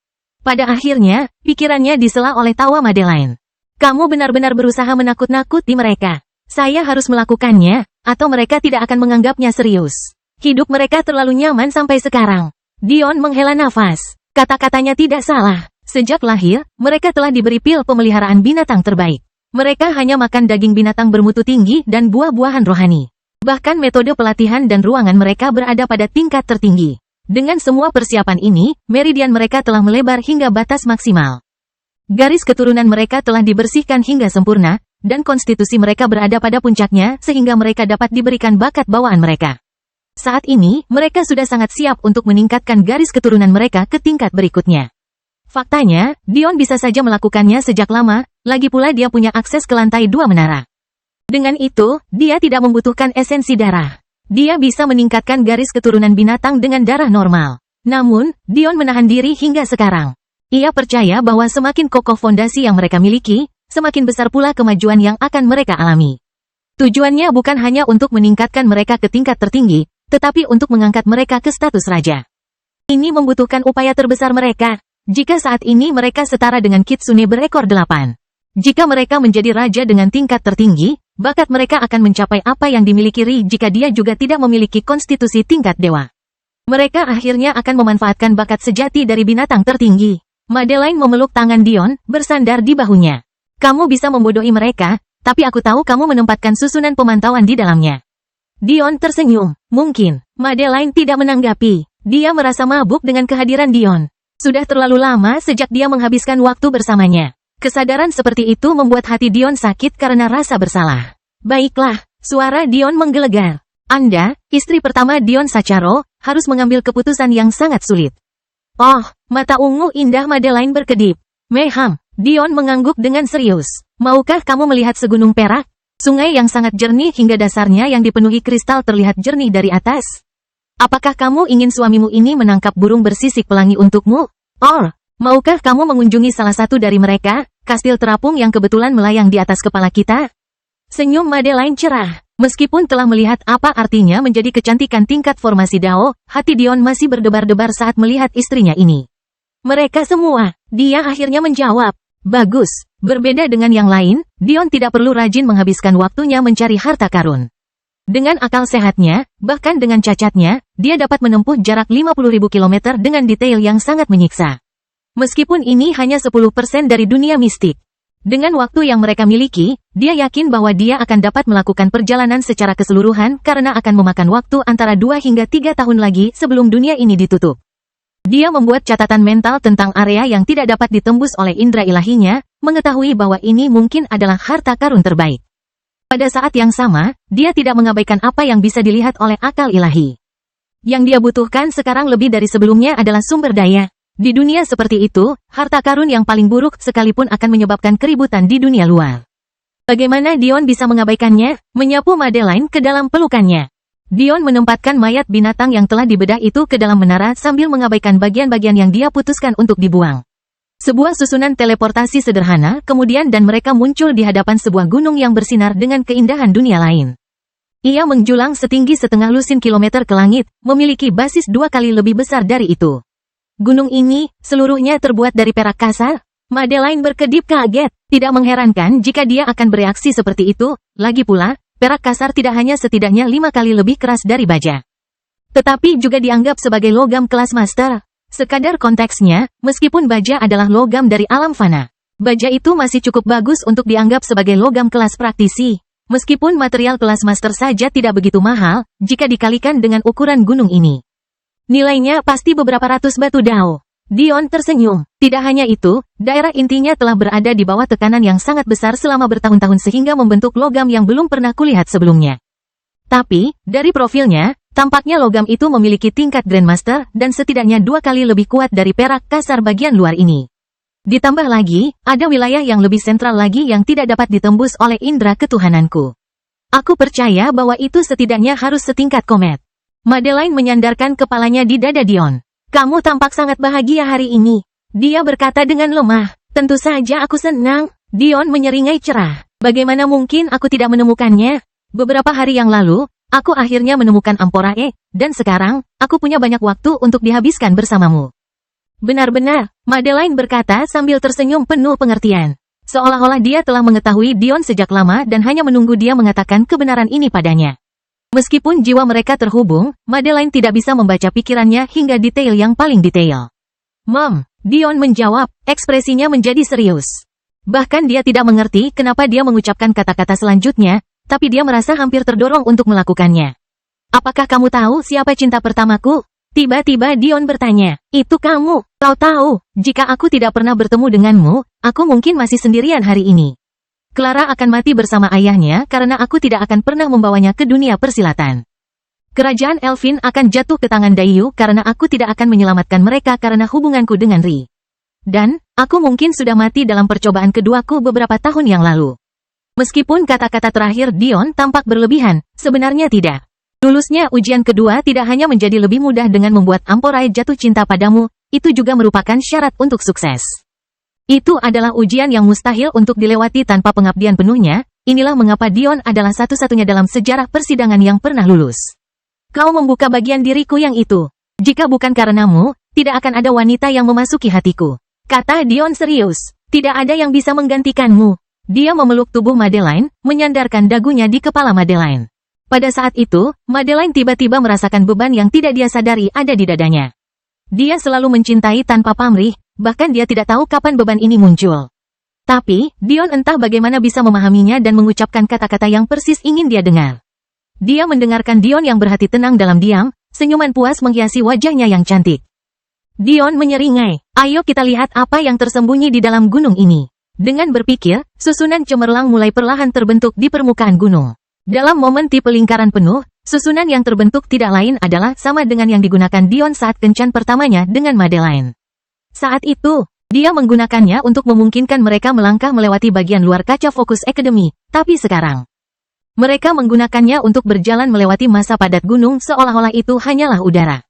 Pada akhirnya, pikirannya disela oleh tawa Madeline. Kamu benar-benar berusaha menakut-nakuti mereka. Saya harus melakukannya, atau mereka tidak akan menganggapnya serius. Hidup mereka terlalu nyaman sampai sekarang. Dion menghela nafas. Kata-katanya tidak salah. Sejak lahir, mereka telah diberi pil pemeliharaan binatang terbaik. Mereka hanya makan daging binatang bermutu tinggi dan buah-buahan rohani. Bahkan metode pelatihan dan ruangan mereka berada pada tingkat tertinggi. Dengan semua persiapan ini, meridian mereka telah melebar hingga batas maksimal. Garis keturunan mereka telah dibersihkan hingga sempurna, dan konstitusi mereka berada pada puncaknya sehingga mereka dapat diberikan bakat bawaan mereka. Saat ini, mereka sudah sangat siap untuk meningkatkan garis keturunan mereka ke tingkat berikutnya. Faktanya, Dion bisa saja melakukannya sejak lama, lagi pula dia punya akses ke lantai 2 menara. Dengan itu, dia tidak membutuhkan esensi darah. Dia bisa meningkatkan garis keturunan binatang dengan darah normal. Namun, Dion menahan diri hingga sekarang. Ia percaya bahwa semakin kokoh fondasi yang mereka miliki, semakin besar pula kemajuan yang akan mereka alami. Tujuannya bukan hanya untuk meningkatkan mereka ke tingkat tertinggi, tetapi untuk mengangkat mereka ke status raja. Ini membutuhkan upaya terbesar mereka. Jika saat ini mereka setara dengan Kitsune berekor 8. Jika mereka menjadi raja dengan tingkat tertinggi, bakat mereka akan mencapai apa yang dimiliki Ri jika dia juga tidak memiliki konstitusi tingkat dewa. Mereka akhirnya akan memanfaatkan bakat sejati dari binatang tertinggi. Madeline memeluk tangan Dion, bersandar di bahunya. Kamu bisa membodohi mereka, tapi aku tahu kamu menempatkan susunan pemantauan di dalamnya. Dion tersenyum. Mungkin. Madeline tidak menanggapi. Dia merasa mabuk dengan kehadiran Dion. Sudah terlalu lama sejak dia menghabiskan waktu bersamanya. Kesadaran seperti itu membuat hati Dion sakit karena rasa bersalah. Baiklah, suara Dion menggelegar. Anda, istri pertama Dion Sacharo, harus mengambil keputusan yang sangat sulit. Oh, mata ungu indah Madeline berkedip. Meham, Dion mengangguk dengan serius. Maukah kamu melihat segunung perak? Sungai yang sangat jernih hingga dasarnya yang dipenuhi kristal terlihat jernih dari atas. Apakah kamu ingin suamimu ini menangkap burung bersisik pelangi untukmu? Or, maukah kamu mengunjungi salah satu dari mereka, kastil terapung yang kebetulan melayang di atas kepala kita? Senyum Madeline cerah. Meskipun telah melihat apa artinya menjadi kecantikan tingkat formasi Dao, hati Dion masih berdebar-debar saat melihat istrinya ini. Mereka semua, dia akhirnya menjawab. Bagus, berbeda dengan yang lain, Dion tidak perlu rajin menghabiskan waktunya mencari harta karun. Dengan akal sehatnya, bahkan dengan cacatnya, dia dapat menempuh jarak 50.000 km dengan detail yang sangat menyiksa. Meskipun ini hanya 10% dari dunia mistik. Dengan waktu yang mereka miliki, dia yakin bahwa dia akan dapat melakukan perjalanan secara keseluruhan karena akan memakan waktu antara 2 hingga 3 tahun lagi sebelum dunia ini ditutup. Dia membuat catatan mental tentang area yang tidak dapat ditembus oleh indera ilahinya, mengetahui bahwa ini mungkin adalah harta karun terbaik. Pada saat yang sama, dia tidak mengabaikan apa yang bisa dilihat oleh akal ilahi. Yang dia butuhkan sekarang lebih dari sebelumnya adalah sumber daya. Di dunia seperti itu, harta karun yang paling buruk sekalipun akan menyebabkan keributan di dunia luar. Bagaimana Dion bisa mengabaikannya? Menyapu Madeline ke dalam pelukannya. Dion menempatkan mayat binatang yang telah dibedah itu ke dalam menara sambil mengabaikan bagian-bagian yang dia putuskan untuk dibuang. Sebuah susunan teleportasi sederhana kemudian dan mereka muncul di hadapan sebuah gunung yang bersinar dengan keindahan dunia lain. Ia menjulang setinggi setengah lusin kilometer ke langit, memiliki basis 2 kali lebih besar dari itu. Gunung ini, seluruhnya terbuat dari perak kasar. Madeline berkedip kaget. Tidak mengherankan jika dia akan bereaksi seperti itu, lagi pula, perak kasar tidak hanya setidaknya 5 kali lebih keras dari baja. Tetapi juga dianggap sebagai logam kelas master. Sekadar konteksnya, meskipun baja adalah logam dari alam fana, baja itu masih cukup bagus untuk dianggap sebagai logam kelas praktisi. Meskipun material kelas master saja tidak begitu mahal, jika dikalikan dengan ukuran gunung ini. Nilainya pasti beberapa ratus batu Dao. Dion tersenyum. Tidak hanya itu, daerah intinya telah berada di bawah tekanan yang sangat besar selama bertahun-tahun sehingga membentuk logam yang belum pernah kulihat sebelumnya. Tapi, dari profilnya, tampaknya logam itu memiliki tingkat Grandmaster dan setidaknya 2 kali lebih kuat dari perak kasar bagian luar ini. Ditambah lagi, ada wilayah yang lebih sentral lagi yang tidak dapat ditembus oleh indera ketuhananku. Aku percaya bahwa itu setidaknya harus setingkat komet. Madeline menyandarkan kepalanya di dada Dion. Kamu tampak sangat bahagia hari ini. Dia berkata dengan lemah. Tentu saja aku senang. Dion menyeringai cerah. Bagaimana mungkin aku tidak menemukannya? Beberapa hari yang lalu, aku akhirnya menemukan Amporae, dan sekarang, aku punya banyak waktu untuk dihabiskan bersamamu. Benar-benar, Madeline berkata sambil tersenyum penuh pengertian. Seolah-olah dia telah mengetahui Dion sejak lama dan hanya menunggu dia mengatakan kebenaran ini padanya. Meskipun jiwa mereka terhubung, Madeline tidak bisa membaca pikirannya hingga detail yang paling detail. Mom, Dion menjawab, ekspresinya menjadi serius. Bahkan dia tidak mengerti kenapa dia mengucapkan kata-kata selanjutnya, tapi dia merasa hampir terdorong untuk melakukannya. Apakah kamu tahu siapa cinta pertamaku? Tiba-tiba Dion bertanya, itu kamu, kau tahu, jika aku tidak pernah bertemu denganmu, aku mungkin masih sendirian hari ini. Clara akan mati bersama ayahnya karena aku tidak akan pernah membawanya ke dunia persilatan. Kerajaan Elfin akan jatuh ke tangan Dayu karena aku tidak akan menyelamatkan mereka karena hubunganku dengan Ri. Dan, aku mungkin sudah mati dalam percobaan keduaku beberapa tahun yang lalu. Meskipun kata-kata terakhir Dion tampak berlebihan, sebenarnya tidak. Lulusnya ujian kedua tidak hanya menjadi lebih mudah dengan membuat Amporae jatuh cinta padamu, itu juga merupakan syarat untuk sukses. Itu adalah ujian yang mustahil untuk dilewati tanpa pengabdian penuhnya, inilah mengapa Dion adalah satu-satunya dalam sejarah persidangan yang pernah lulus. Kau membuka bagian diriku yang itu. Jika bukan karenamu, tidak akan ada wanita yang memasuki hatiku. Kata Dion serius. Tidak ada yang bisa menggantikanmu. Dia memeluk tubuh Madeline, menyandarkan dagunya di kepala Madeline. Pada saat itu, Madeline tiba-tiba merasakan beban yang tidak dia sadari ada di dadanya. Dia selalu mencintai tanpa pamrih, bahkan dia tidak tahu kapan beban ini muncul. Tapi, Dion entah bagaimana bisa memahaminya dan mengucapkan kata-kata yang persis ingin dia dengar. Dia mendengarkan Dion yang berhati tenang dalam diam, senyuman puas menghiasi wajahnya yang cantik. Dion menyeringai, ayo kita lihat apa yang tersembunyi di dalam gunung ini. Dengan berpikir, susunan cemerlang mulai perlahan terbentuk di permukaan gunung. Dalam momen tipe lingkaran penuh, susunan yang terbentuk tidak lain adalah sama dengan yang digunakan Dion saat kencan pertamanya dengan Madeline. Saat itu, dia menggunakannya untuk memungkinkan mereka melangkah melewati bagian luar kaca Focus Academy, tapi sekarang mereka menggunakannya untuk berjalan melewati masa padat gunung seolah-olah itu hanyalah udara.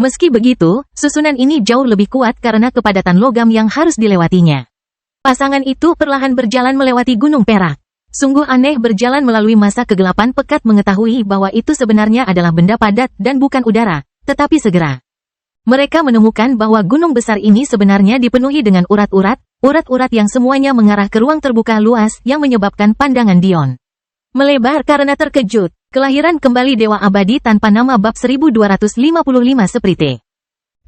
Meski begitu, susunan ini jauh lebih kuat karena kepadatan logam yang harus dilewatinya. Pasangan itu perlahan berjalan melewati gunung perak. Sungguh aneh berjalan melalui masa kegelapan pekat mengetahui bahwa itu sebenarnya adalah benda padat dan bukan udara, tetapi segera mereka menemukan bahwa gunung besar ini sebenarnya dipenuhi dengan urat-urat yang semuanya mengarah ke ruang terbuka luas yang menyebabkan pandangan Dion melebar karena terkejut. Kelahiran kembali Dewa Abadi tanpa nama bab 1255 Sprite.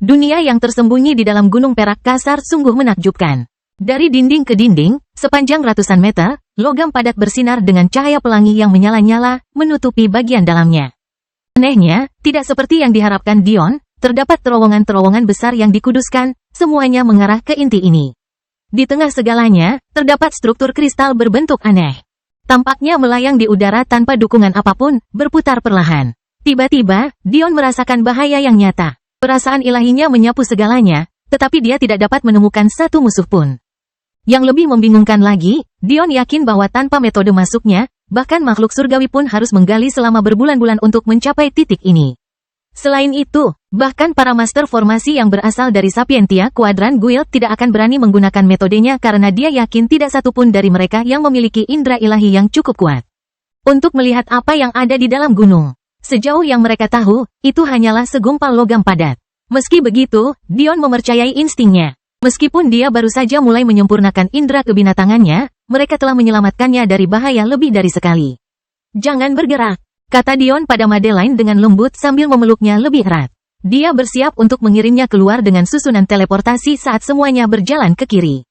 Dunia yang tersembunyi di dalam gunung perak kasar sungguh menakjubkan. Dari dinding ke dinding, sepanjang ratusan meter, logam padat bersinar dengan cahaya pelangi yang menyala-nyala, menutupi bagian dalamnya. Anehnya, tidak seperti yang diharapkan Dion, terdapat terowongan-terowongan besar yang dikuduskan, semuanya mengarah ke inti ini. Di tengah segalanya, terdapat struktur kristal berbentuk aneh. Tampaknya melayang di udara tanpa dukungan apapun, berputar perlahan. Tiba-tiba, Dion merasakan bahaya yang nyata. Perasaan ilahinya menyapu segalanya, tetapi dia tidak dapat menemukan satu musuh pun. Yang lebih membingungkan lagi, Dion yakin bahwa tanpa metode masuknya, bahkan makhluk surgawi pun harus menggali selama berbulan-bulan untuk mencapai titik ini. Selain itu, bahkan para master formasi yang berasal dari Sapientia Quadrant Guild tidak akan berani menggunakan metodenya karena dia yakin tidak satupun dari mereka yang memiliki indera ilahi yang cukup kuat untuk melihat apa yang ada di dalam gunung. Sejauh yang mereka tahu, itu hanyalah segumpal logam padat. Meski begitu, Dion mempercayai instingnya. Meskipun dia baru saja mulai menyempurnakan indera kebinatangannya, mereka telah menyelamatkannya dari bahaya lebih dari sekali. Jangan bergerak, kata Dion pada Madeline dengan lembut sambil memeluknya lebih erat. Dia bersiap untuk mengirimnya keluar dengan susunan teleportasi saat semuanya berjalan ke kiri.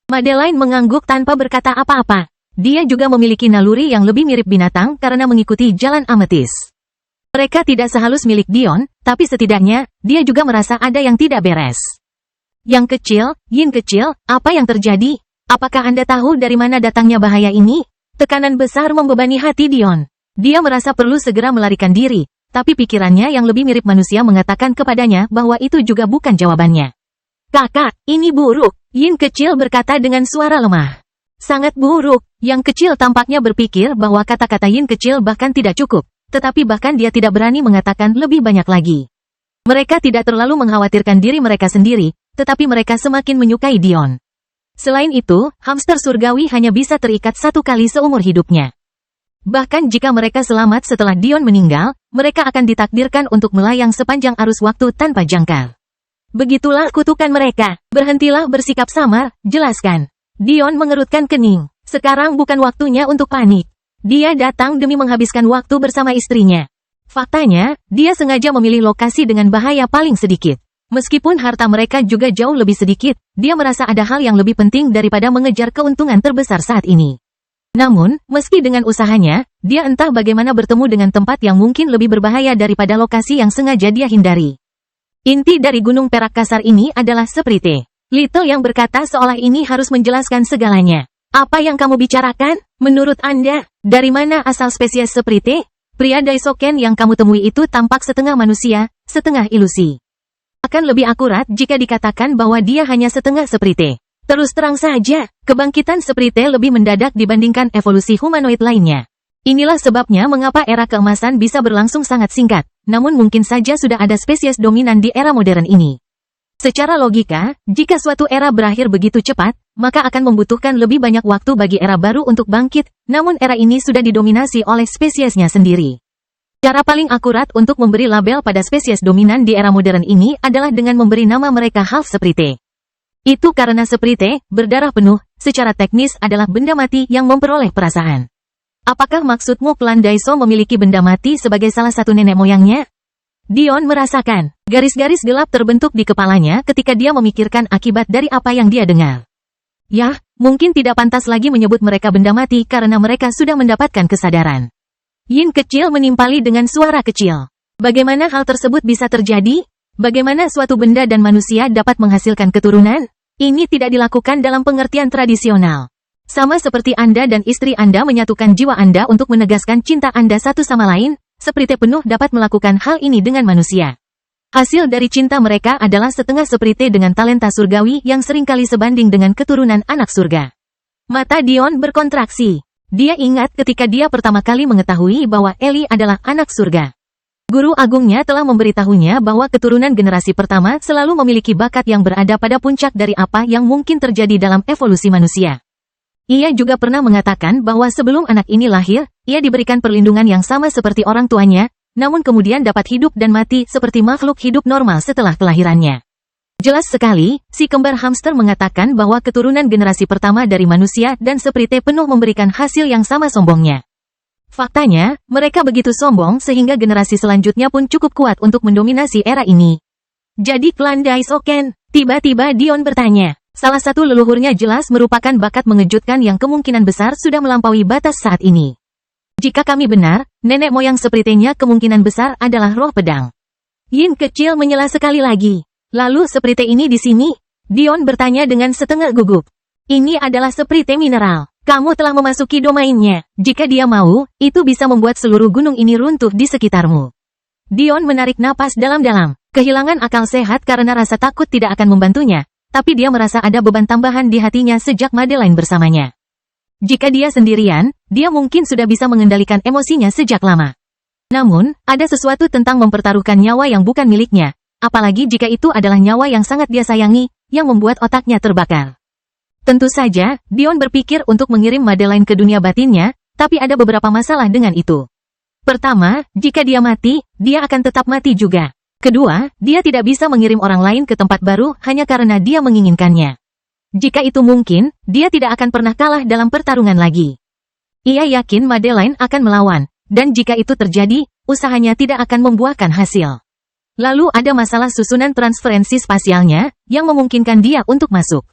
Madeline mengangguk tanpa berkata apa-apa. Dia juga memiliki naluri yang lebih mirip binatang karena mengikuti jalan ametis. Mereka tidak sehalus milik Dion, tapi setidaknya, dia juga merasa ada yang tidak beres. Yang kecil, Yin kecil, apa yang terjadi? Apakah Anda tahu dari mana datangnya bahaya ini? Tekanan besar membebani hati Dion. Dia merasa perlu segera melarikan diri, tapi pikirannya yang lebih mirip manusia mengatakan kepadanya bahwa itu juga bukan jawabannya. Kakak, ini buruk, Yin kecil berkata dengan suara lemah. Sangat buruk. Yang kecil tampaknya berpikir bahwa kata-kata Yin kecil bahkan tidak cukup. tetapi bahkan dia tidak berani mengatakan lebih banyak lagi. Mereka tidak terlalu mengkhawatirkan diri mereka sendiri, tetapi mereka semakin menyukai Dion. Selain itu, hamster surgawi hanya bisa terikat satu kali seumur hidupnya. Bahkan jika mereka selamat setelah Dion meninggal, mereka akan ditakdirkan untuk melayang sepanjang arus waktu tanpa jangkar. Begitulah kutukan mereka. Berhentilah bersikap samar, jelaskan. Dion mengerutkan kening. Sekarang bukan waktunya untuk panik. Dia datang demi menghabiskan waktu bersama istrinya. Faktanya, dia sengaja memilih lokasi dengan bahaya paling sedikit. Meskipun harta mereka juga jauh lebih sedikit, dia merasa ada hal yang lebih penting daripada mengejar keuntungan terbesar saat ini. Namun, meski dengan usahanya, dia entah bagaimana bertemu dengan tempat yang mungkin lebih berbahaya daripada lokasi yang sengaja dia hindari. Inti dari gunung perak kasar ini adalah Sprite. Little yang berkata seolah ini harus menjelaskan segalanya. Apa yang kamu bicarakan? Menurut Anda, dari mana asal spesies Sprite? Pria Daisoken yang kamu temui itu tampak setengah manusia, setengah ilusi. Akan lebih akurat jika dikatakan bahwa dia hanya setengah Sprite. Terus terang saja, kebangkitan Sprite lebih mendadak dibandingkan evolusi humanoid lainnya. Inilah sebabnya mengapa era keemasan bisa berlangsung sangat singkat, namun mungkin saja sudah ada spesies dominan di era modern ini. Secara logika, jika suatu era berakhir begitu cepat, maka akan membutuhkan lebih banyak waktu bagi era baru untuk bangkit, namun era ini sudah didominasi oleh spesiesnya sendiri. Cara paling akurat untuk memberi label pada spesies dominan di era modern ini adalah dengan memberi nama mereka Half Sprite. Itu karena Sprite, berdarah penuh, secara teknis adalah benda mati yang memperoleh perasaan. Apakah maksudmu klan Daiso memiliki benda mati sebagai salah satu nenek moyangnya? Dion merasakan, garis-garis gelap terbentuk di kepalanya ketika dia memikirkan akibat dari apa yang dia dengar. Yah, mungkin tidak pantas lagi menyebut mereka benda mati karena mereka sudah mendapatkan kesadaran. Yin kecil menimpali dengan suara kecil. Bagaimana hal tersebut bisa terjadi? Bagaimana suatu benda dan manusia dapat menghasilkan keturunan? Ini tidak dilakukan dalam pengertian tradisional. Sama seperti Anda dan istri Anda menyatukan jiwa Anda untuk menegaskan cinta Anda satu sama lain, Sprite penuh dapat melakukan hal ini dengan manusia. Hasil dari cinta mereka adalah setengah Sprite dengan talenta surgawi yang seringkali sebanding dengan keturunan anak surga. Mata Dion berkontraksi. Dia ingat ketika dia pertama kali mengetahui bahwa Ellie adalah anak surga. Guru agungnya telah memberitahunya bahwa keturunan generasi pertama selalu memiliki bakat yang berada pada puncak dari apa yang mungkin terjadi dalam evolusi manusia. Ia juga pernah mengatakan bahwa sebelum anak ini lahir, ia diberikan perlindungan yang sama seperti orang tuanya, namun kemudian dapat hidup dan mati seperti makhluk hidup normal setelah kelahirannya. Jelas sekali, si kembar hamster mengatakan bahwa keturunan generasi pertama dari manusia dan Sprite penuh memberikan hasil yang sama sombongnya. Faktanya, mereka begitu sombong sehingga generasi selanjutnya pun cukup kuat untuk mendominasi era ini. Jadi klan Daisoken, tiba-tiba Dion bertanya. Salah satu leluhurnya jelas merupakan bakat mengejutkan yang kemungkinan besar sudah melampaui batas saat ini. Jika kami benar, nenek moyang Sprite-nya kemungkinan besar adalah roh pedang. Yin kecil menyela sekali lagi. Lalu Sprite ini di sini? Dion bertanya dengan setengah gugup. Ini adalah Sprite mineral. Kamu telah memasuki domainnya. Jika dia mau, itu bisa membuat seluruh gunung ini runtuh di sekitarmu. Dion menarik napas dalam-dalam. Kehilangan akal sehat karena rasa takut tidak akan membantunya. Tapi dia merasa ada beban tambahan di hatinya sejak Madeline bersamanya. Jika dia sendirian, dia mungkin sudah bisa mengendalikan emosinya sejak lama. Namun, ada sesuatu tentang mempertaruhkan nyawa yang bukan miliknya, apalagi jika itu adalah nyawa yang sangat dia sayangi, yang membuat otaknya terbakar. Tentu saja, Dion berpikir untuk mengirim Madeline ke dunia batinnya, tapi ada beberapa masalah dengan itu. Pertama, jika dia mati, dia akan tetap mati juga. Kedua, dia tidak bisa mengirim orang lain ke tempat baru hanya karena dia menginginkannya. Jika itu mungkin, dia tidak akan pernah kalah dalam pertarungan lagi. Ia yakin Madeline akan melawan, dan jika itu terjadi, usahanya tidak akan membuahkan hasil. Lalu ada masalah susunan transferensi spasialnya, yang memungkinkan dia untuk masuk.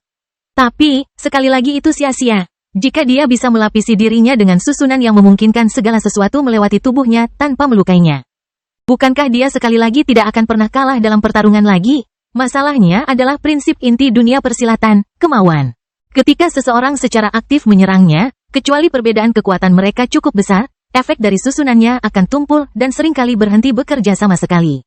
Tapi, sekali lagi itu sia-sia. Jika dia bisa melapisi dirinya dengan susunan yang memungkinkan segala sesuatu melewati tubuhnya tanpa melukainya. Bukankah dia sekali lagi tidak akan pernah kalah dalam pertarungan lagi? Masalahnya adalah prinsip inti dunia persilatan, kemauan. Ketika seseorang secara aktif menyerangnya, kecuali perbedaan kekuatan mereka cukup besar, efek dari susunannya akan tumpul dan seringkali berhenti bekerja sama sekali.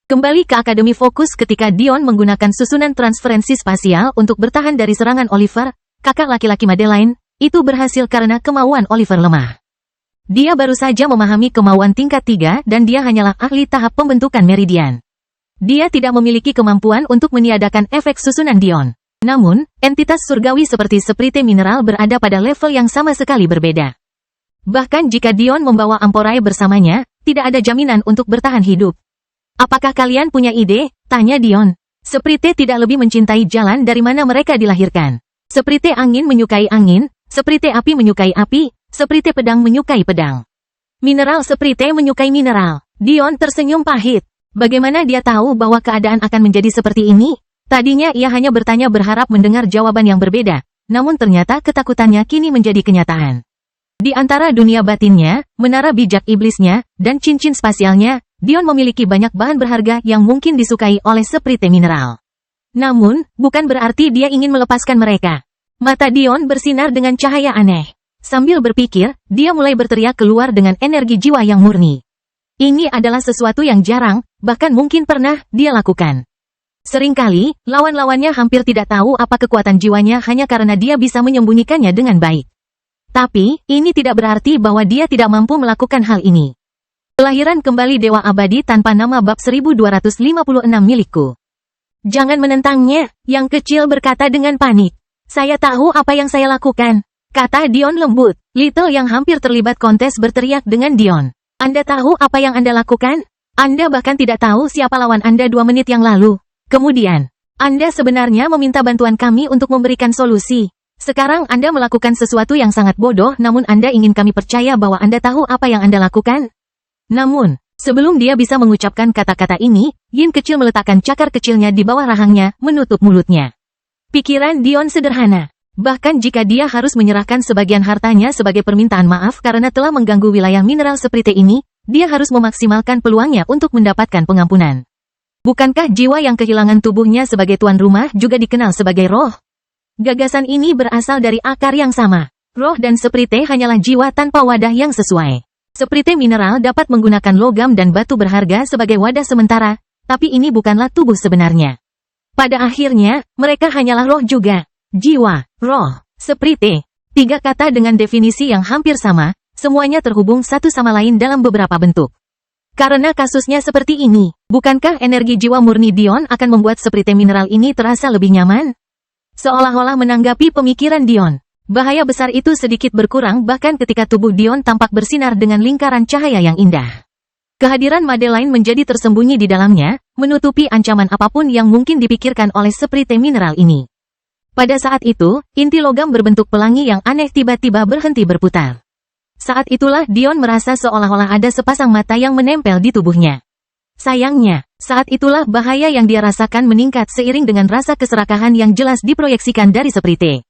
Kembali ke Akademi Fokus ketika Dion menggunakan susunan transferensi spasial untuk bertahan dari serangan Oliver, kakak laki-laki Madeline, itu berhasil karena kemauan Oliver lemah. Dia baru saja memahami kemauan tingkat 3 dan dia hanyalah ahli tahap pembentukan meridian. Dia tidak memiliki kemampuan untuk meniadakan efek susunan Dion. Namun, entitas surgawi seperti Sprite Mineral berada pada level yang sama sekali berbeda. Bahkan jika Dion membawa Amporai bersamanya, tidak ada jaminan untuk bertahan hidup. Apakah kalian punya ide? Tanya Dion. Sprite tidak lebih mencintai jalan dari mana mereka dilahirkan. Sprite angin menyukai angin, Sprite api menyukai api, Sprite pedang menyukai pedang. Mineral Sprite menyukai mineral. Dion tersenyum pahit. Bagaimana dia tahu bahwa keadaan akan menjadi seperti ini? Tadinya ia hanya bertanya berharap mendengar jawaban yang berbeda, namun ternyata ketakutannya kini menjadi kenyataan. Di antara dunia batinnya, menara bijak iblisnya, dan cincin spasialnya, Dion memiliki banyak bahan berharga yang mungkin disukai oleh Sprite Mineral. Namun, bukan berarti dia ingin melepaskan mereka. Mata Dion bersinar dengan cahaya aneh. Sambil berpikir, dia mulai berteriak keluar dengan energi jiwa yang murni. Ini adalah sesuatu yang jarang, bahkan mungkin pernah, dia lakukan. Seringkali, lawan-lawannya hampir tidak tahu apa kekuatan jiwanya hanya karena dia bisa menyembunyikannya dengan baik. Tapi, ini tidak berarti bahwa dia tidak mampu melakukan hal ini. Kelahiran kembali Dewa Abadi tanpa nama bab 1256 milikku. Jangan menentangnya, yang kecil berkata dengan panik. Saya tahu apa yang saya lakukan, kata Dion lembut. Little yang hampir terlibat kontes berteriak dengan Dion. Anda tahu apa yang Anda lakukan? Anda bahkan tidak tahu siapa lawan Anda 2 menit yang lalu. Kemudian, Anda sebenarnya meminta bantuan kami untuk memberikan solusi. Sekarang Anda melakukan sesuatu yang sangat bodoh namun Anda ingin kami percaya bahwa Anda tahu apa yang Anda lakukan? Namun, sebelum dia bisa mengucapkan kata-kata ini, Yin kecil meletakkan cakar kecilnya di bawah rahangnya, menutup mulutnya. Pikiran Dion sederhana. Bahkan jika dia harus menyerahkan sebagian hartanya sebagai permintaan maaf karena telah mengganggu wilayah mineral Sprite ini, dia harus memaksimalkan peluangnya untuk mendapatkan pengampunan. Bukankah jiwa yang kehilangan tubuhnya sebagai tuan rumah juga dikenal sebagai roh? Gagasan ini berasal dari akar yang sama. Roh dan Sprite hanyalah jiwa tanpa wadah yang sesuai. Sprite Mineral dapat menggunakan logam dan batu berharga sebagai wadah sementara, tapi ini bukanlah tubuh sebenarnya. Pada akhirnya, mereka hanyalah roh juga. Jiwa, roh, Sprite. 3 kata dengan definisi yang hampir sama, semuanya terhubung satu sama lain dalam beberapa bentuk. Karena kasusnya seperti ini, bukankah energi jiwa murni Dion akan membuat Sprite Mineral ini terasa lebih nyaman? Seolah-olah menanggapi pemikiran Dion, bahaya besar itu sedikit berkurang bahkan ketika tubuh Dion tampak bersinar dengan lingkaran cahaya yang indah. Kehadiran Madeline menjadi tersembunyi di dalamnya, menutupi ancaman apapun yang mungkin dipikirkan oleh Sprite Mineral ini. Pada saat itu, inti logam berbentuk pelangi yang aneh tiba-tiba berhenti berputar. Saat itulah Dion merasa seolah-olah ada sepasang mata yang menempel di tubuhnya. Sayangnya, saat itulah bahaya yang dia rasakan meningkat seiring dengan rasa keserakahan yang jelas diproyeksikan dari Sprite.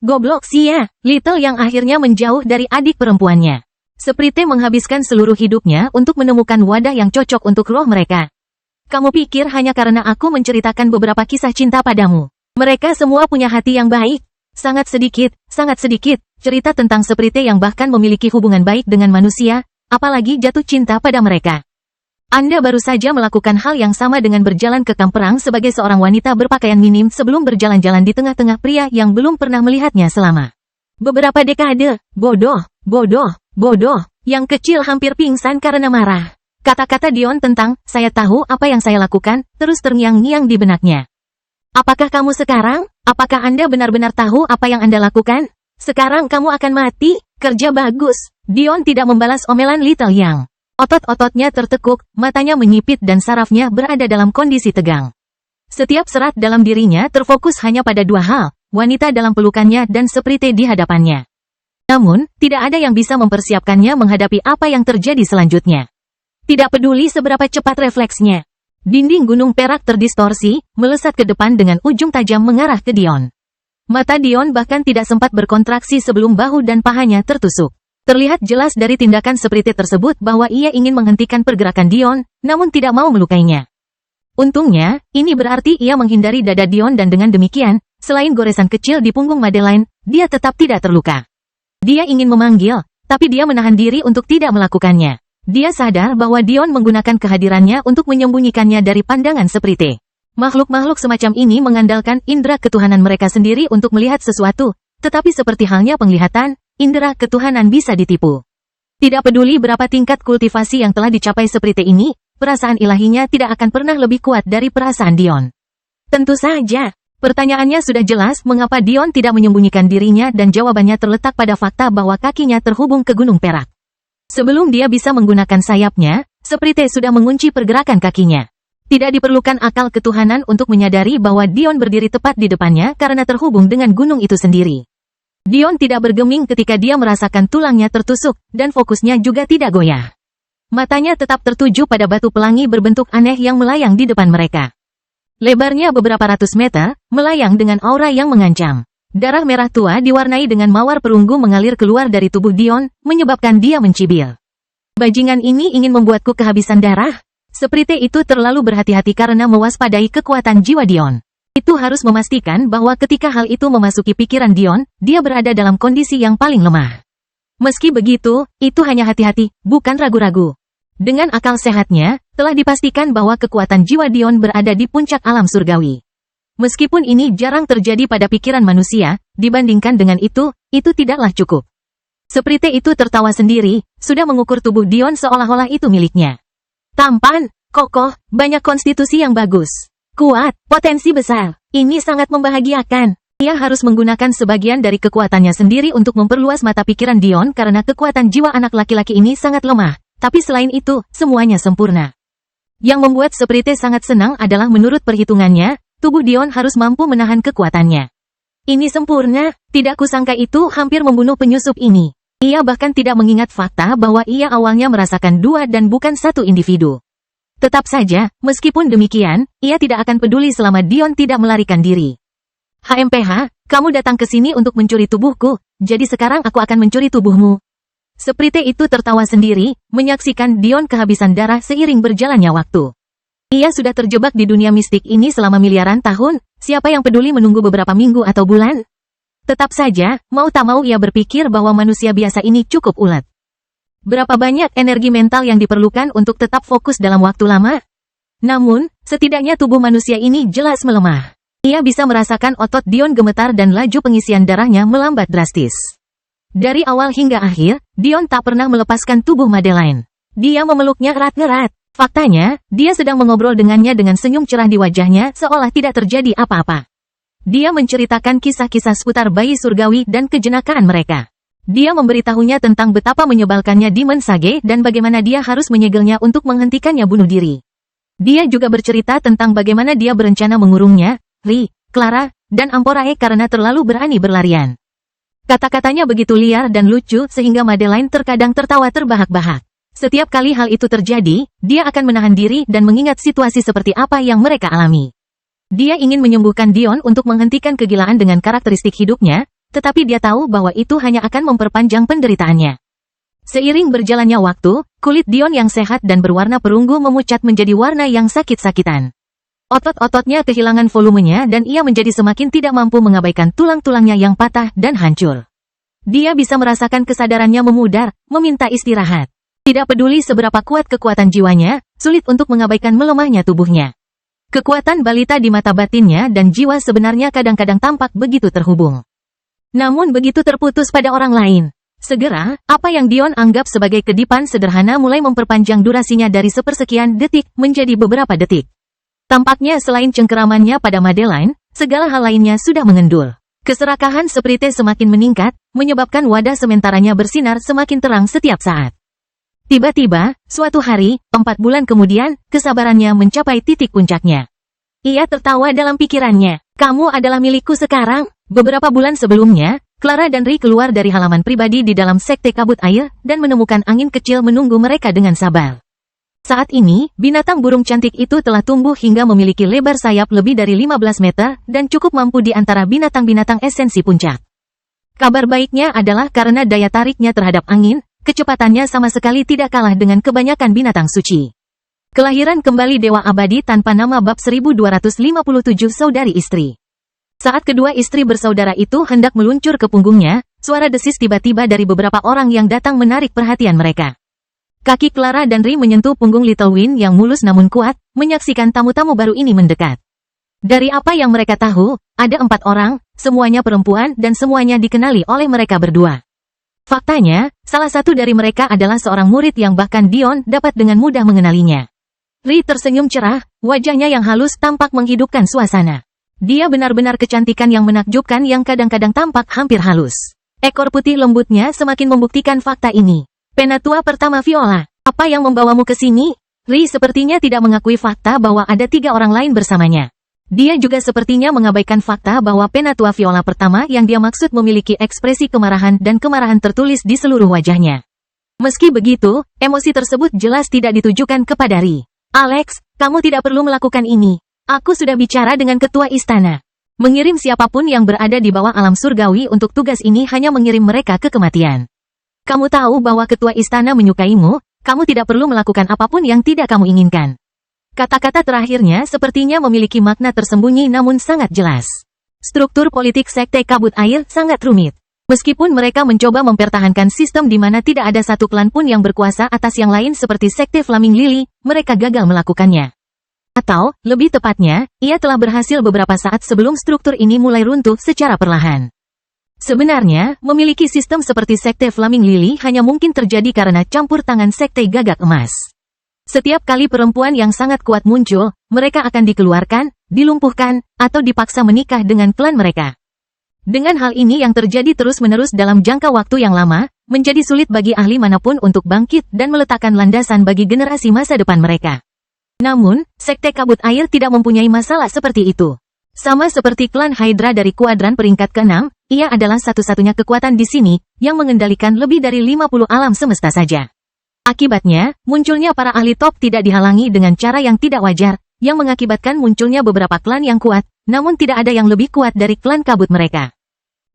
Goblok sia, Little yang akhirnya menjauh dari adik perempuannya. Sprite menghabiskan seluruh hidupnya untuk menemukan wadah yang cocok untuk roh mereka. Kamu pikir hanya karena aku menceritakan beberapa kisah cinta padamu, mereka semua punya hati yang baik? Sangat sedikit cerita tentang Sprite yang bahkan memiliki hubungan baik dengan manusia, apalagi jatuh cinta pada mereka. Anda baru saja melakukan hal yang sama dengan berjalan ke kamp perang sebagai seorang wanita berpakaian minim sebelum berjalan-jalan di tengah-tengah pria yang belum pernah melihatnya selama beberapa dekade. Bodoh. Yang kecil hampir pingsan karena marah. Kata-kata Dion tentang, saya tahu apa yang saya lakukan, terus terngiang-ngiang di benaknya. Apakah kamu sekarang? Apakah Anda benar-benar tahu apa yang Anda lakukan? Sekarang kamu akan mati, kerja bagus. Dion tidak membalas omelan Little Yang. Otot-ototnya tertekuk, matanya menyipit dan sarafnya berada dalam kondisi tegang. Setiap serat dalam dirinya terfokus hanya pada 2 hal, wanita dalam pelukannya dan Sprite di hadapannya. Namun, tidak ada yang bisa mempersiapkannya menghadapi apa yang terjadi selanjutnya. Tidak peduli seberapa cepat refleksnya. Dinding gunung perak terdistorsi, melesat ke depan dengan ujung tajam mengarah ke Dion. Mata Dion bahkan tidak sempat berkontraksi sebelum bahu dan pahanya tertusuk. Terlihat jelas dari tindakan Sprite tersebut bahwa ia ingin menghentikan pergerakan Dion, namun tidak mau melukainya. Untungnya, ini berarti ia menghindari dada Dion dan dengan demikian, selain goresan kecil di punggung Madeline, dia tetap tidak terluka. Dia ingin memanggil, tapi dia menahan diri untuk tidak melakukannya. Dia sadar bahwa Dion menggunakan kehadirannya untuk menyembunyikannya dari pandangan Sprite. Makhluk-makhluk semacam ini mengandalkan indera ketuhanan mereka sendiri untuk melihat sesuatu, tetapi seperti halnya penglihatan, indera ketuhanan bisa ditipu. Tidak peduli berapa tingkat kultivasi yang telah dicapai seperti ini, perasaan ilahinya tidak akan pernah lebih kuat dari perasaan Dion. Tentu saja, pertanyaannya sudah jelas mengapa Dion tidak menyembunyikan dirinya dan jawabannya terletak pada fakta bahwa kakinya terhubung ke Gunung Perak. Sebelum dia bisa menggunakan sayapnya, Sprite sudah mengunci pergerakan kakinya. Tidak diperlukan akal ketuhanan untuk menyadari bahwa Dion berdiri tepat di depannya karena terhubung dengan gunung itu sendiri. Dion tidak bergeming ketika dia merasakan tulangnya tertusuk, dan fokusnya juga tidak goyah. Matanya tetap tertuju pada batu pelangi berbentuk aneh yang melayang di depan mereka. Lebarnya beberapa ratus meter, melayang dengan aura yang mengancam. Darah merah tua diwarnai dengan mawar perunggu mengalir keluar dari tubuh Dion, menyebabkan dia mencibil. Bajingan ini ingin membuatku kehabisan darah. Sprite itu terlalu berhati-hati karena mewaspadai kekuatan jiwa Dion. Itu harus memastikan bahwa ketika hal itu memasuki pikiran Dion, dia berada dalam kondisi yang paling lemah. Meski begitu, itu hanya hati-hati, bukan ragu-ragu. Dengan akal sehatnya, telah dipastikan bahwa kekuatan jiwa Dion berada di puncak alam surgawi. Meskipun ini jarang terjadi pada pikiran manusia, dibandingkan dengan itu tidaklah cukup. Sprite itu tertawa sendiri, sudah mengukur tubuh Dion seolah-olah itu miliknya. Tampan, kokoh, banyak konstitusi yang bagus. Kuat, potensi besar. Ini sangat membahagiakan. Ia harus menggunakan sebagian dari kekuatannya sendiri untuk memperluas mata pikiran Dion karena kekuatan jiwa anak laki-laki ini sangat lemah. Tapi selain itu, semuanya sempurna. Yang membuat Sprite sangat senang adalah menurut perhitungannya, tubuh Dion harus mampu menahan kekuatannya. Ini sempurna, tidak kusangka itu hampir membunuh penyusup ini. Ia bahkan tidak mengingat fakta bahwa ia awalnya merasakan dua dan bukan satu individu. Tetap saja, meskipun demikian, ia tidak akan peduli selama Dion tidak melarikan diri. HMPH, kamu datang ke sini untuk mencuri tubuhku, jadi sekarang aku akan mencuri tubuhmu. Sprite itu tertawa sendiri, menyaksikan Dion kehabisan darah seiring berjalannya waktu. Ia sudah terjebak di dunia mistik ini selama miliaran tahun, siapa yang peduli menunggu beberapa minggu atau bulan? Tetap saja, mau tak mau ia berpikir bahwa manusia biasa ini cukup ulet. Berapa banyak energi mental yang diperlukan untuk tetap fokus dalam waktu lama? Namun, setidaknya tubuh manusia ini jelas melemah. Ia bisa merasakan otot Dion gemetar dan laju pengisian darahnya melambat drastis. Dari awal hingga akhir, Dion tak pernah melepaskan tubuh Madeline. Dia memeluknya erat-erat. Faktanya, dia sedang mengobrol dengannya dengan senyum cerah di wajahnya seolah tidak terjadi apa-apa. Dia menceritakan kisah-kisah seputar bayi surgawi dan kejenakaan mereka. Dia memberitahunya tentang betapa menyebalkannya Demon Sage dan bagaimana dia harus menyegelnya untuk menghentikannya bunuh diri. Dia juga bercerita tentang bagaimana dia berencana mengurungnya, Ri, Clara, dan Amporae karena terlalu berani berlarian. Kata-katanya begitu liar dan lucu sehingga Madeline terkadang tertawa terbahak-bahak. Setiap kali hal itu terjadi, dia akan menahan diri dan mengingat situasi seperti apa yang mereka alami. Dia ingin menyembuhkan Dion untuk menghentikan kegilaan dengan karakteristik hidupnya, tetapi dia tahu bahwa itu hanya akan memperpanjang penderitaannya. Seiring berjalannya waktu, kulit Dion yang sehat dan berwarna perunggu memucat menjadi warna yang sakit-sakitan. Otot-ototnya kehilangan volumenya dan ia menjadi semakin tidak mampu mengabaikan tulang-tulangnya yang patah dan hancur. Dia bisa merasakan kesadarannya memudar, meminta istirahat. Tidak peduli seberapa kuat kekuatan jiwanya, sulit untuk mengabaikan melemahnya tubuhnya. Kekuatan balita di mata batinnya dan jiwa sebenarnya kadang-kadang tampak begitu terhubung. Namun begitu terputus pada orang lain. Segera, apa yang Dion anggap sebagai kedipan sederhana mulai memperpanjang durasinya dari sepersekian detik menjadi beberapa detik. Tampaknya selain cengkeramannya pada Madeline, segala hal lainnya sudah mengendul. Keserakahan Sprite semakin meningkat, menyebabkan wadah sementaranya bersinar semakin terang setiap saat. Tiba-tiba, suatu hari, 4 bulan kemudian, kesabarannya mencapai titik puncaknya. Ia tertawa dalam pikirannya. Kamu adalah milikku sekarang. Beberapa bulan sebelumnya, Clara dan Ri keluar dari halaman pribadi di dalam sekte kabut air, dan menemukan angin kecil menunggu mereka dengan sabar. Saat ini, binatang burung cantik itu telah tumbuh hingga memiliki lebar sayap lebih dari 15 meter, dan cukup mampu di antara binatang-binatang esensi puncak. Kabar baiknya adalah karena daya tariknya terhadap angin, kecepatannya sama sekali tidak kalah dengan kebanyakan binatang suci. Kelahiran kembali Dewa Abadi tanpa nama bab 1257 saudari istri. Saat kedua istri bersaudara itu hendak meluncur ke punggungnya, suara desis tiba-tiba dari beberapa orang yang datang menarik perhatian mereka. Kaki Clara dan Ri menyentuh punggung Little Win yang mulus namun kuat, menyaksikan tamu-tamu baru ini mendekat. Dari apa yang mereka tahu, ada 4 orang, semuanya perempuan dan semuanya dikenali oleh mereka berdua. Faktanya, salah satu dari mereka adalah seorang murid yang bahkan Dion dapat dengan mudah mengenalinya. Ri tersenyum cerah, wajahnya yang halus tampak menghidupkan suasana. Dia benar-benar kecantikan yang menakjubkan yang kadang-kadang tampak hampir halus. Ekor putih lembutnya semakin membuktikan fakta ini. Penatua pertama Viola, apa yang membawamu ke sini? Ri sepertinya tidak mengakui fakta bahwa ada 3 orang lain bersamanya. Dia juga sepertinya mengabaikan fakta bahwa Penatua Viola pertama yang dia maksud memiliki ekspresi kemarahan dan kemarahan tertulis di seluruh wajahnya. Meski begitu, emosi tersebut jelas tidak ditujukan kepada Ri. Alex, kamu tidak perlu melakukan ini. Aku sudah bicara dengan ketua istana. Mengirim siapapun yang berada di bawah alam surgawi untuk tugas ini hanya mengirim mereka ke kematian. Kamu tahu bahwa ketua istana menyukaimu, kamu tidak perlu melakukan apapun yang tidak kamu inginkan. Kata-kata terakhirnya sepertinya memiliki makna tersembunyi namun sangat jelas. Struktur politik Sekte Kabut Air sangat rumit. Meskipun mereka mencoba mempertahankan sistem di mana tidak ada satu klan pun yang berkuasa atas yang lain seperti Sekte Flaming Lily, mereka gagal melakukannya. Atau, lebih tepatnya, ia telah berhasil beberapa saat sebelum struktur ini mulai runtuh secara perlahan. Sebenarnya, memiliki sistem seperti Sekte Flaming Lily hanya mungkin terjadi karena campur tangan Sekte Gagak Emas. Setiap kali perempuan yang sangat kuat muncul, mereka akan dikeluarkan, dilumpuhkan, atau dipaksa menikah dengan klan mereka. Dengan hal ini yang terjadi terus-menerus dalam jangka waktu yang lama, menjadi sulit bagi ahli manapun untuk bangkit dan meletakkan landasan bagi generasi masa depan mereka. Namun, Sekte Kabut Air tidak mempunyai masalah seperti itu. Sama seperti klan Hydra dari kuadran peringkat ke-6, ia adalah satu-satunya kekuatan di sini, yang mengendalikan lebih dari 50 alam semesta saja. Akibatnya, munculnya para ahli top tidak dihalangi dengan cara yang tidak wajar, yang mengakibatkan munculnya beberapa klan yang kuat, namun tidak ada yang lebih kuat dari klan kabut mereka.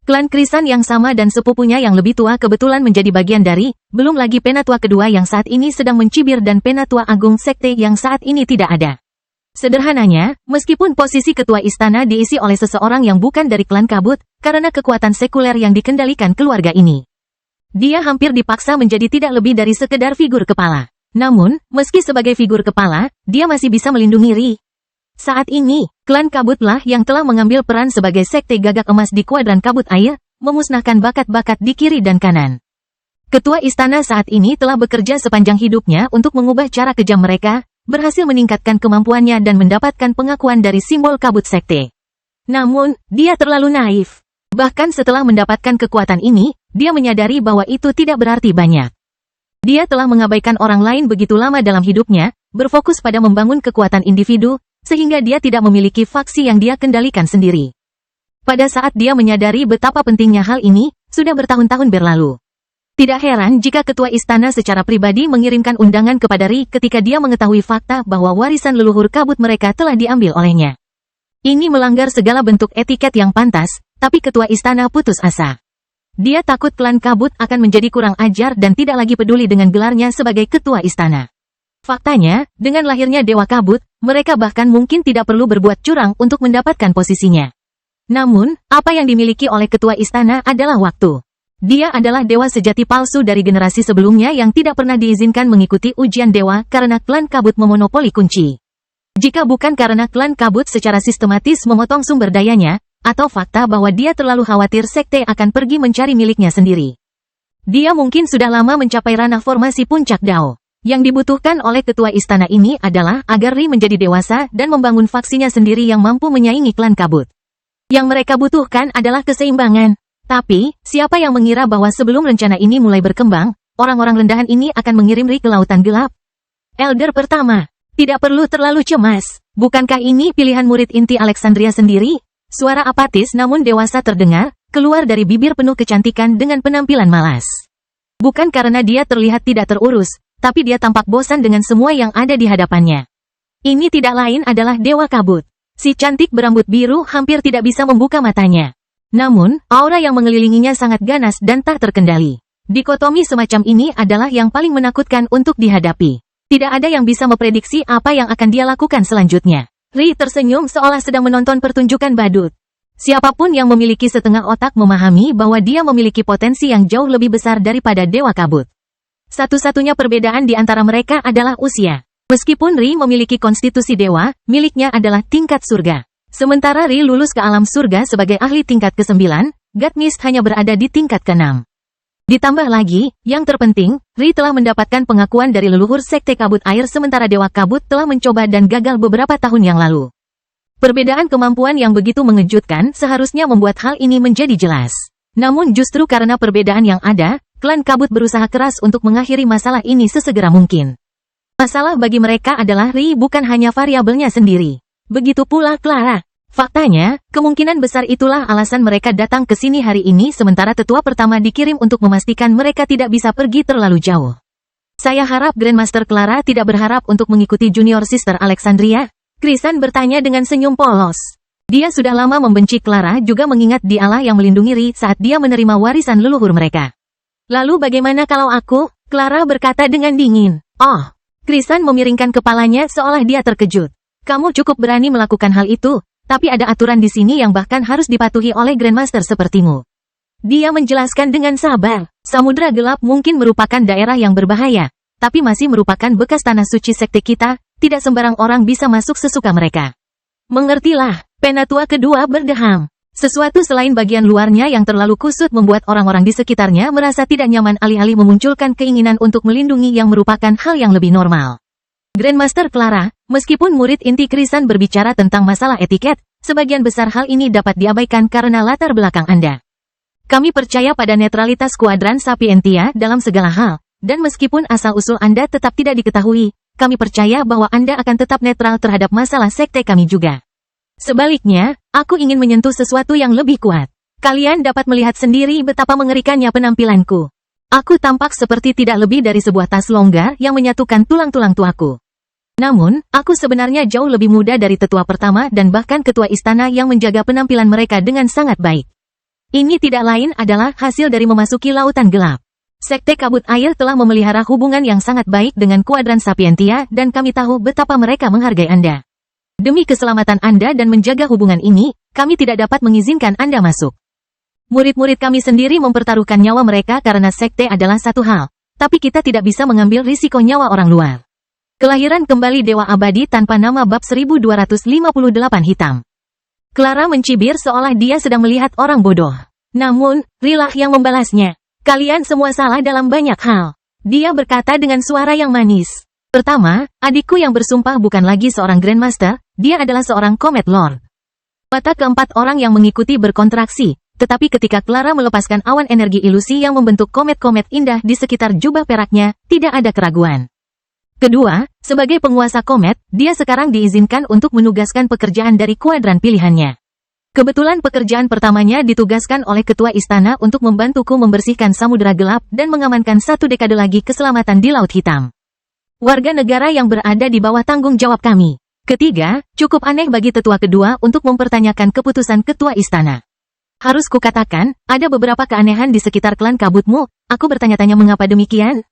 Klan Krisan yang sama dan sepupunya yang lebih tua kebetulan menjadi bagian dari, belum lagi Penatua kedua yang saat ini sedang mencibir dan Penatua Agung Sekte yang saat ini tidak ada. Sederhananya, meskipun posisi ketua istana diisi oleh seseorang yang bukan dari klan kabut, karena kekuatan sekuler yang dikendalikan keluarga ini. Dia hampir dipaksa menjadi tidak lebih dari sekedar figur kepala. Namun, meski sebagai figur kepala, dia masih bisa melindungi Ri. Saat ini, klan kabutlah yang telah mengambil peran sebagai Sekte Gagak Emas di kuadran kabut air, memusnahkan bakat-bakat di kiri dan kanan. Ketua istana saat ini telah bekerja sepanjang hidupnya untuk mengubah cara kejam mereka, berhasil meningkatkan kemampuannya dan mendapatkan pengakuan dari simbol kabut sekte. Namun, dia terlalu naif. Bahkan setelah mendapatkan kekuatan ini, dia menyadari bahwa itu tidak berarti banyak. Dia telah mengabaikan orang lain begitu lama dalam hidupnya, berfokus pada membangun kekuatan individu, sehingga dia tidak memiliki faksi yang dia kendalikan sendiri. Pada saat dia menyadari betapa pentingnya hal ini, sudah bertahun-tahun berlalu. Tidak heran jika ketua istana secara pribadi mengirimkan undangan kepada Ri ketika dia mengetahui fakta bahwa warisan leluhur kabut mereka telah diambil olehnya. Ini melanggar segala bentuk etiket yang pantas, tapi ketua istana putus asa. Dia takut klan kabut akan menjadi kurang ajar dan tidak lagi peduli dengan gelarnya sebagai ketua istana. Faktanya, dengan lahirnya Dewa Kabut, mereka bahkan mungkin tidak perlu berbuat curang untuk mendapatkan posisinya. Namun, apa yang dimiliki oleh ketua istana adalah waktu. Dia adalah dewa sejati palsu dari generasi sebelumnya yang tidak pernah diizinkan mengikuti ujian dewa karena klan kabut memonopoli kunci. Jika bukan karena klan kabut secara sistematis memotong sumber dayanya, atau fakta bahwa dia terlalu khawatir sekte akan pergi mencari miliknya sendiri. Dia mungkin sudah lama mencapai ranah formasi puncak Dao. Yang dibutuhkan oleh ketua istana ini adalah agar Ri menjadi dewasa dan membangun faksinya sendiri yang mampu menyaingi klan kabut. Yang mereka butuhkan adalah keseimbangan. Tapi, siapa yang mengira bahwa sebelum rencana ini mulai berkembang, orang-orang rendahan ini akan mengirim Ri ke lautan gelap? Elder pertama, tidak perlu terlalu cemas. Bukankah ini pilihan murid inti Alexandria sendiri? Suara apatis namun dewasa terdengar, keluar dari bibir penuh kecantikan dengan penampilan malas. Bukan karena dia terlihat tidak terurus, tapi dia tampak bosan dengan semua yang ada di hadapannya. Ini tidak lain adalah Dewa Kabut. Si cantik berambut biru hampir tidak bisa membuka matanya. Namun, aura yang mengelilinginya sangat ganas dan tak terkendali. Dikotomi semacam ini adalah yang paling menakutkan untuk dihadapi. Tidak ada yang bisa memprediksi apa yang akan dia lakukan selanjutnya. Ri tersenyum seolah sedang menonton pertunjukan badut. Siapapun yang memiliki setengah otak memahami bahwa dia memiliki potensi yang jauh lebih besar daripada Dewa Kabut. Satu-satunya perbedaan di antara mereka adalah usia. Meskipun Ri memiliki konstitusi dewa, miliknya adalah tingkat surga. Sementara Ri lulus ke alam surga sebagai ahli tingkat ke-9, Godmist hanya berada di tingkat ke-6. Ditambah lagi, yang terpenting, Ri telah mendapatkan pengakuan dari leluhur Sekte Kabut Air sementara Dewa Kabut telah mencoba dan gagal beberapa tahun yang lalu. Perbedaan kemampuan yang begitu mengejutkan seharusnya membuat hal ini menjadi jelas. Namun justru karena perbedaan yang ada, klan Kabut berusaha keras untuk mengakhiri masalah ini sesegera mungkin. Masalah bagi mereka adalah Ri bukan hanya variabelnya sendiri. Begitu pula Clara. Faktanya, kemungkinan besar itulah alasan mereka datang ke sini hari ini sementara tetua pertama dikirim untuk memastikan mereka tidak bisa pergi terlalu jauh. Saya harap Grandmaster Clara tidak berharap untuk mengikuti Junior Sister Alexandria. Krisan bertanya dengan senyum polos. Dia sudah lama membenci Clara juga mengingat dialah yang melindungi Ri saat dia menerima warisan leluhur mereka. Lalu bagaimana kalau aku? Clara berkata dengan dingin. Oh, Krisan memiringkan kepalanya seolah dia terkejut. Kamu cukup berani melakukan hal itu. Tapi ada aturan di sini yang bahkan harus dipatuhi oleh Grandmaster sepertimu. Dia menjelaskan dengan sabar. Samudra Gelap mungkin merupakan daerah yang berbahaya, tapi masih merupakan bekas tanah suci sekte kita, tidak sembarang orang bisa masuk sesuka mereka. Mengertilah, penatua kedua berdeham. Sesuatu selain bagian luarnya yang terlalu kusut membuat orang-orang di sekitarnya merasa tidak nyaman alih-alih memunculkan keinginan untuk melindungi yang merupakan hal yang lebih normal. Grandmaster Clara, meskipun murid inti Krisan berbicara tentang masalah etiket, sebagian besar hal ini dapat diabaikan karena latar belakang Anda. Kami percaya pada netralitas kuadran Sapientia dalam segala hal, dan meskipun asal-usul Anda tetap tidak diketahui, kami percaya bahwa Anda akan tetap netral terhadap masalah sekte kami juga. Sebaliknya, aku ingin menyentuh sesuatu yang lebih kuat. Kalian dapat melihat sendiri betapa mengerikannya penampilanku. Aku tampak seperti tidak lebih dari sebuah tas longgar yang menyatukan tulang-tulang tuaku. Namun, aku sebenarnya jauh lebih muda dari tetua pertama dan bahkan ketua istana yang menjaga penampilan mereka dengan sangat baik. Ini tidak lain adalah hasil dari memasuki lautan gelap. Sekte Kabut Air telah memelihara hubungan yang sangat baik dengan kuadran Sapientia dan kami tahu betapa mereka menghargai Anda. Demi keselamatan Anda dan menjaga hubungan ini, kami tidak dapat mengizinkan Anda masuk. Murid-murid kami sendiri mempertaruhkan nyawa mereka karena sekte adalah satu hal, tapi kita tidak bisa mengambil risiko nyawa orang luar. Kelahiran kembali Dewa Abadi tanpa nama bab 1258 hitam. Clara mencibir seolah dia sedang melihat orang bodoh. Namun, Rilah yang membalasnya. Kalian semua salah dalam banyak hal. Dia berkata dengan suara yang manis. Pertama, adikku yang bersumpah bukan lagi seorang Grandmaster, dia adalah seorang Comet Lord. Mata keempat orang yang mengikuti berkontraksi, tetapi ketika Clara melepaskan awan energi ilusi yang membentuk komet-komet indah di sekitar jubah peraknya, tidak ada keraguan. Kedua, sebagai penguasa komet, dia sekarang diizinkan untuk menugaskan pekerjaan dari kuadran pilihannya. Kebetulan pekerjaan pertamanya ditugaskan oleh ketua istana untuk membantuku membersihkan samudera gelap dan mengamankan 1 dekade lagi keselamatan di Laut Hitam. Warga negara yang berada di bawah tanggung jawab kami. Ketiga, cukup aneh bagi tetua kedua untuk mempertanyakan keputusan ketua istana. Harus kukatakan, ada beberapa keanehan di sekitar klan kabutmu, aku bertanya-tanya mengapa demikian?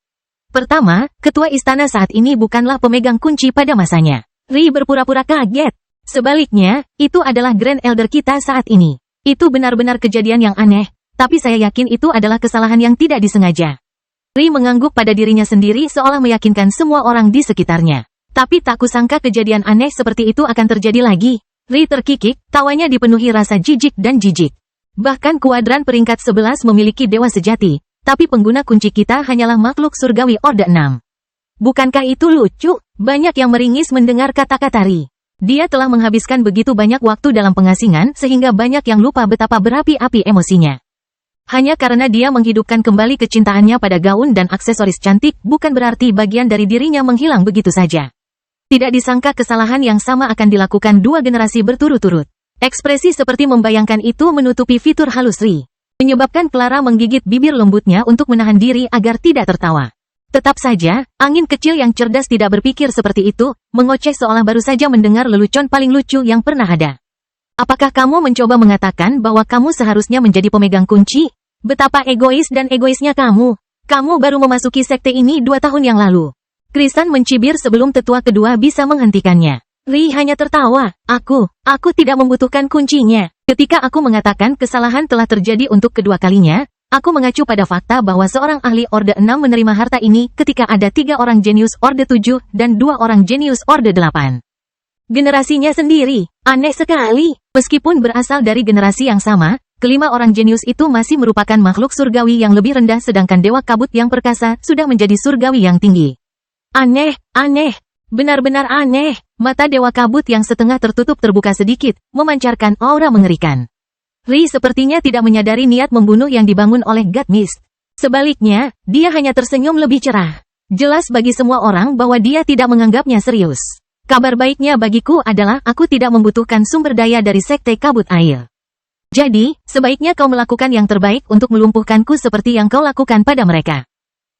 Pertama, ketua istana saat ini bukanlah pemegang kunci pada masanya. Ri berpura-pura kaget. Sebaliknya, itu adalah Grand Elder kita saat ini. Itu benar-benar kejadian yang aneh, tapi saya yakin itu adalah kesalahan yang tidak disengaja. Ri mengangguk pada dirinya sendiri seolah meyakinkan semua orang di sekitarnya. Tapi tak kusangka kejadian aneh seperti itu akan terjadi lagi. Ri terkikik, tawanya dipenuhi rasa jijik dan jijik. Bahkan kuadran peringkat 11 memiliki dewa sejati. Tapi pengguna kunci kita hanyalah makhluk surgawi Orde 6. Bukankah itu lucu? Banyak yang meringis mendengar kata-kata Ri. Dia telah menghabiskan begitu banyak waktu dalam pengasingan sehingga banyak yang lupa betapa berapi-api emosinya. Hanya karena dia menghidupkan kembali kecintaannya pada gaun dan aksesoris cantik bukan berarti bagian dari dirinya menghilang begitu saja. Tidak disangka kesalahan yang sama akan dilakukan 2 generasi berturut-turut. Ekspresi seperti membayangkan itu menutupi fitur halus Ri. Menyebabkan Clara menggigit bibir lembutnya untuk menahan diri agar tidak tertawa. Tetap saja, angin kecil yang cerdas tidak berpikir seperti itu, mengoceh seolah baru saja mendengar lelucon paling lucu yang pernah ada. Apakah kamu mencoba mengatakan bahwa kamu seharusnya menjadi pemegang kunci? Betapa egois dan egoisnya kamu. Kamu baru memasuki sekte ini 2 tahun yang lalu. Krisan mencibir sebelum tetua kedua bisa menghentikannya. Ri hanya tertawa. Aku tidak membutuhkan kuncinya. Ketika aku mengatakan kesalahan telah terjadi untuk kedua kalinya, aku mengacu pada fakta bahwa seorang ahli Orde 6 menerima harta ini ketika ada 3 orang jenius Orde 7 dan 2 orang jenius Orde 8. Generasinya sendiri, aneh sekali. Meskipun berasal dari generasi yang sama, kelima orang jenius itu masih merupakan makhluk surgawi yang lebih rendah sedangkan Dewa Kabut yang perkasa sudah menjadi surgawi yang tinggi. Aneh, aneh. Benar-benar aneh. Mata Dewa Kabut yang setengah tertutup terbuka sedikit, memancarkan aura mengerikan. Ri sepertinya tidak menyadari niat membunuh yang dibangun oleh God Mist. Sebaliknya, dia hanya tersenyum lebih cerah. Jelas bagi semua orang bahwa dia tidak menganggapnya serius. Kabar baiknya bagiku adalah aku tidak membutuhkan sumber daya dari Sekte Kabut Air. Jadi, sebaiknya kau melakukan yang terbaik untuk melumpuhkanku seperti yang kau lakukan pada mereka.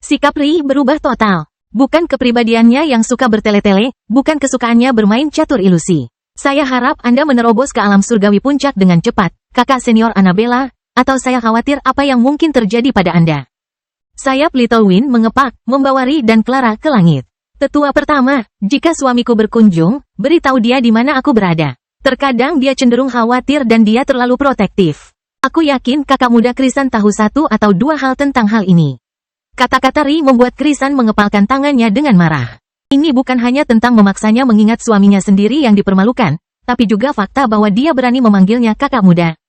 Sikap Ri berubah total. Bukan kepribadiannya yang suka bertele-tele, bukan kesukaannya bermain catur ilusi. Saya harap Anda menerobos ke alam surgawi puncak dengan cepat, kakak senior Annabella, atau saya khawatir apa yang mungkin terjadi pada Anda. Sayap Little Wind mengepak, membawa Ri dan Clara ke langit. Tetua pertama, jika suamiku berkunjung, beritahu dia di mana aku berada. Terkadang dia cenderung khawatir dan dia terlalu protektif. Aku yakin kakak muda Krisan tahu satu atau dua hal tentang hal ini. Kata-kata Ri membuat Krisan mengepalkan tangannya dengan marah. Ini bukan hanya tentang memaksanya mengingat suaminya sendiri yang dipermalukan, tapi juga fakta bahwa dia berani memanggilnya kakak muda.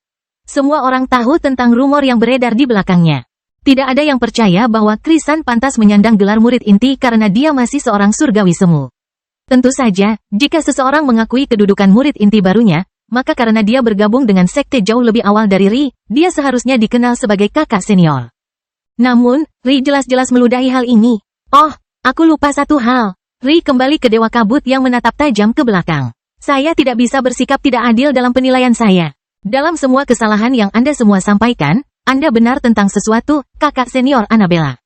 Semua orang tahu tentang rumor yang beredar di belakangnya. Tidak ada yang percaya bahwa Krisan pantas menyandang gelar murid inti karena dia masih seorang surgawi semu. Tentu saja, jika seseorang mengakui kedudukan murid inti barunya, maka karena dia bergabung dengan sekte jauh lebih awal dari Ri, dia seharusnya dikenal sebagai kakak senior. Namun, Ri jelas-jelas meludahi hal ini. Oh, aku lupa satu hal. Ri kembali ke Dewa Kabut yang menatap tajam ke belakang. Saya tidak bisa bersikap tidak adil dalam penilaian saya. Dalam semua kesalahan yang Anda semua sampaikan, Anda benar tentang sesuatu, kakak senior Annabella.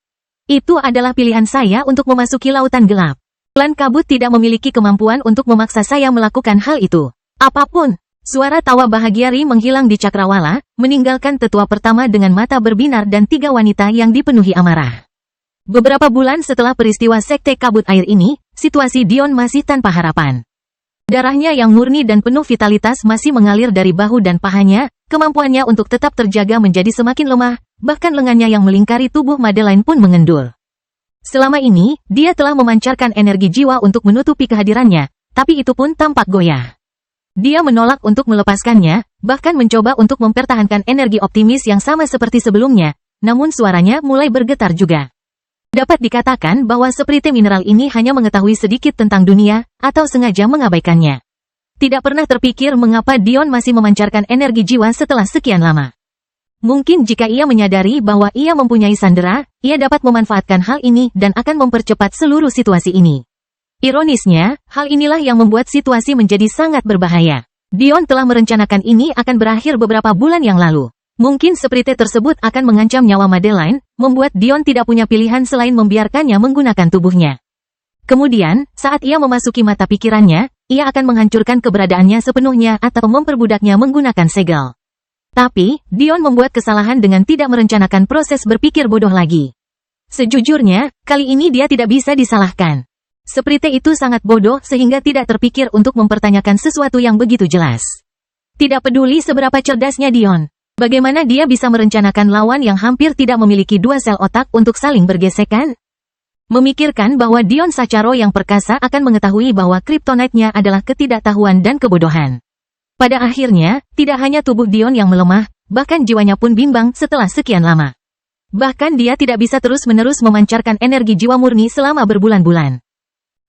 Itu adalah pilihan saya untuk memasuki lautan gelap. Klan Kabut tidak memiliki kemampuan untuk memaksa saya melakukan hal itu. Apapun. Suara tawa bahagia Ri menghilang di cakrawala, meninggalkan tetua pertama dengan mata berbinar dan tiga wanita yang dipenuhi amarah. Beberapa bulan setelah peristiwa Sekte Kabut Air ini, situasi Dion masih tanpa harapan. Darahnya yang murni dan penuh vitalitas masih mengalir dari bahu dan pahanya, kemampuannya untuk tetap terjaga menjadi semakin lemah, bahkan lengannya yang melingkari tubuh Madeline pun mengendul. Selama ini, dia telah memancarkan energi jiwa untuk menutupi kehadirannya, tapi itu pun tampak goyah. Dia menolak untuk melepaskannya, bahkan mencoba untuk mempertahankan energi optimis yang sama seperti sebelumnya, namun suaranya mulai bergetar juga. Dapat dikatakan bahwa seprite mineral ini hanya mengetahui sedikit tentang dunia, atau sengaja mengabaikannya. Tidak pernah terpikir mengapa Dion masih memancarkan energi jiwa setelah sekian lama. Mungkin jika ia menyadari bahwa ia mempunyai sandera, ia dapat memanfaatkan hal ini dan akan mempercepat seluruh situasi ini. Ironisnya, hal inilah yang membuat situasi menjadi sangat berbahaya. Dion telah merencanakan ini akan berakhir beberapa bulan yang lalu. Mungkin seprite tersebut akan mengancam nyawa Madeline, membuat Dion tidak punya pilihan selain membiarkannya menggunakan tubuhnya. Kemudian, saat ia memasuki mata pikirannya, ia akan menghancurkan keberadaannya sepenuhnya atau memperbudaknya menggunakan segel. Tapi, Dion membuat kesalahan dengan tidak merencanakan proses berpikir bodoh lagi. Sejujurnya, kali ini dia tidak bisa disalahkan. Seprite itu sangat bodoh sehingga tidak terpikir untuk mempertanyakan sesuatu yang begitu jelas. Tidak peduli seberapa cerdasnya Dion. Bagaimana dia bisa merencanakan lawan yang hampir tidak memiliki dua sel otak untuk saling bergesekan? Memikirkan bahwa Dion Sacharo yang perkasa akan mengetahui bahwa kryptonite-nya adalah ketidaktahuan dan kebodohan. Pada akhirnya, tidak hanya tubuh Dion yang melemah, bahkan jiwanya pun bimbang setelah sekian lama. Bahkan dia tidak bisa terus-menerus memancarkan energi jiwa murni selama berbulan-bulan.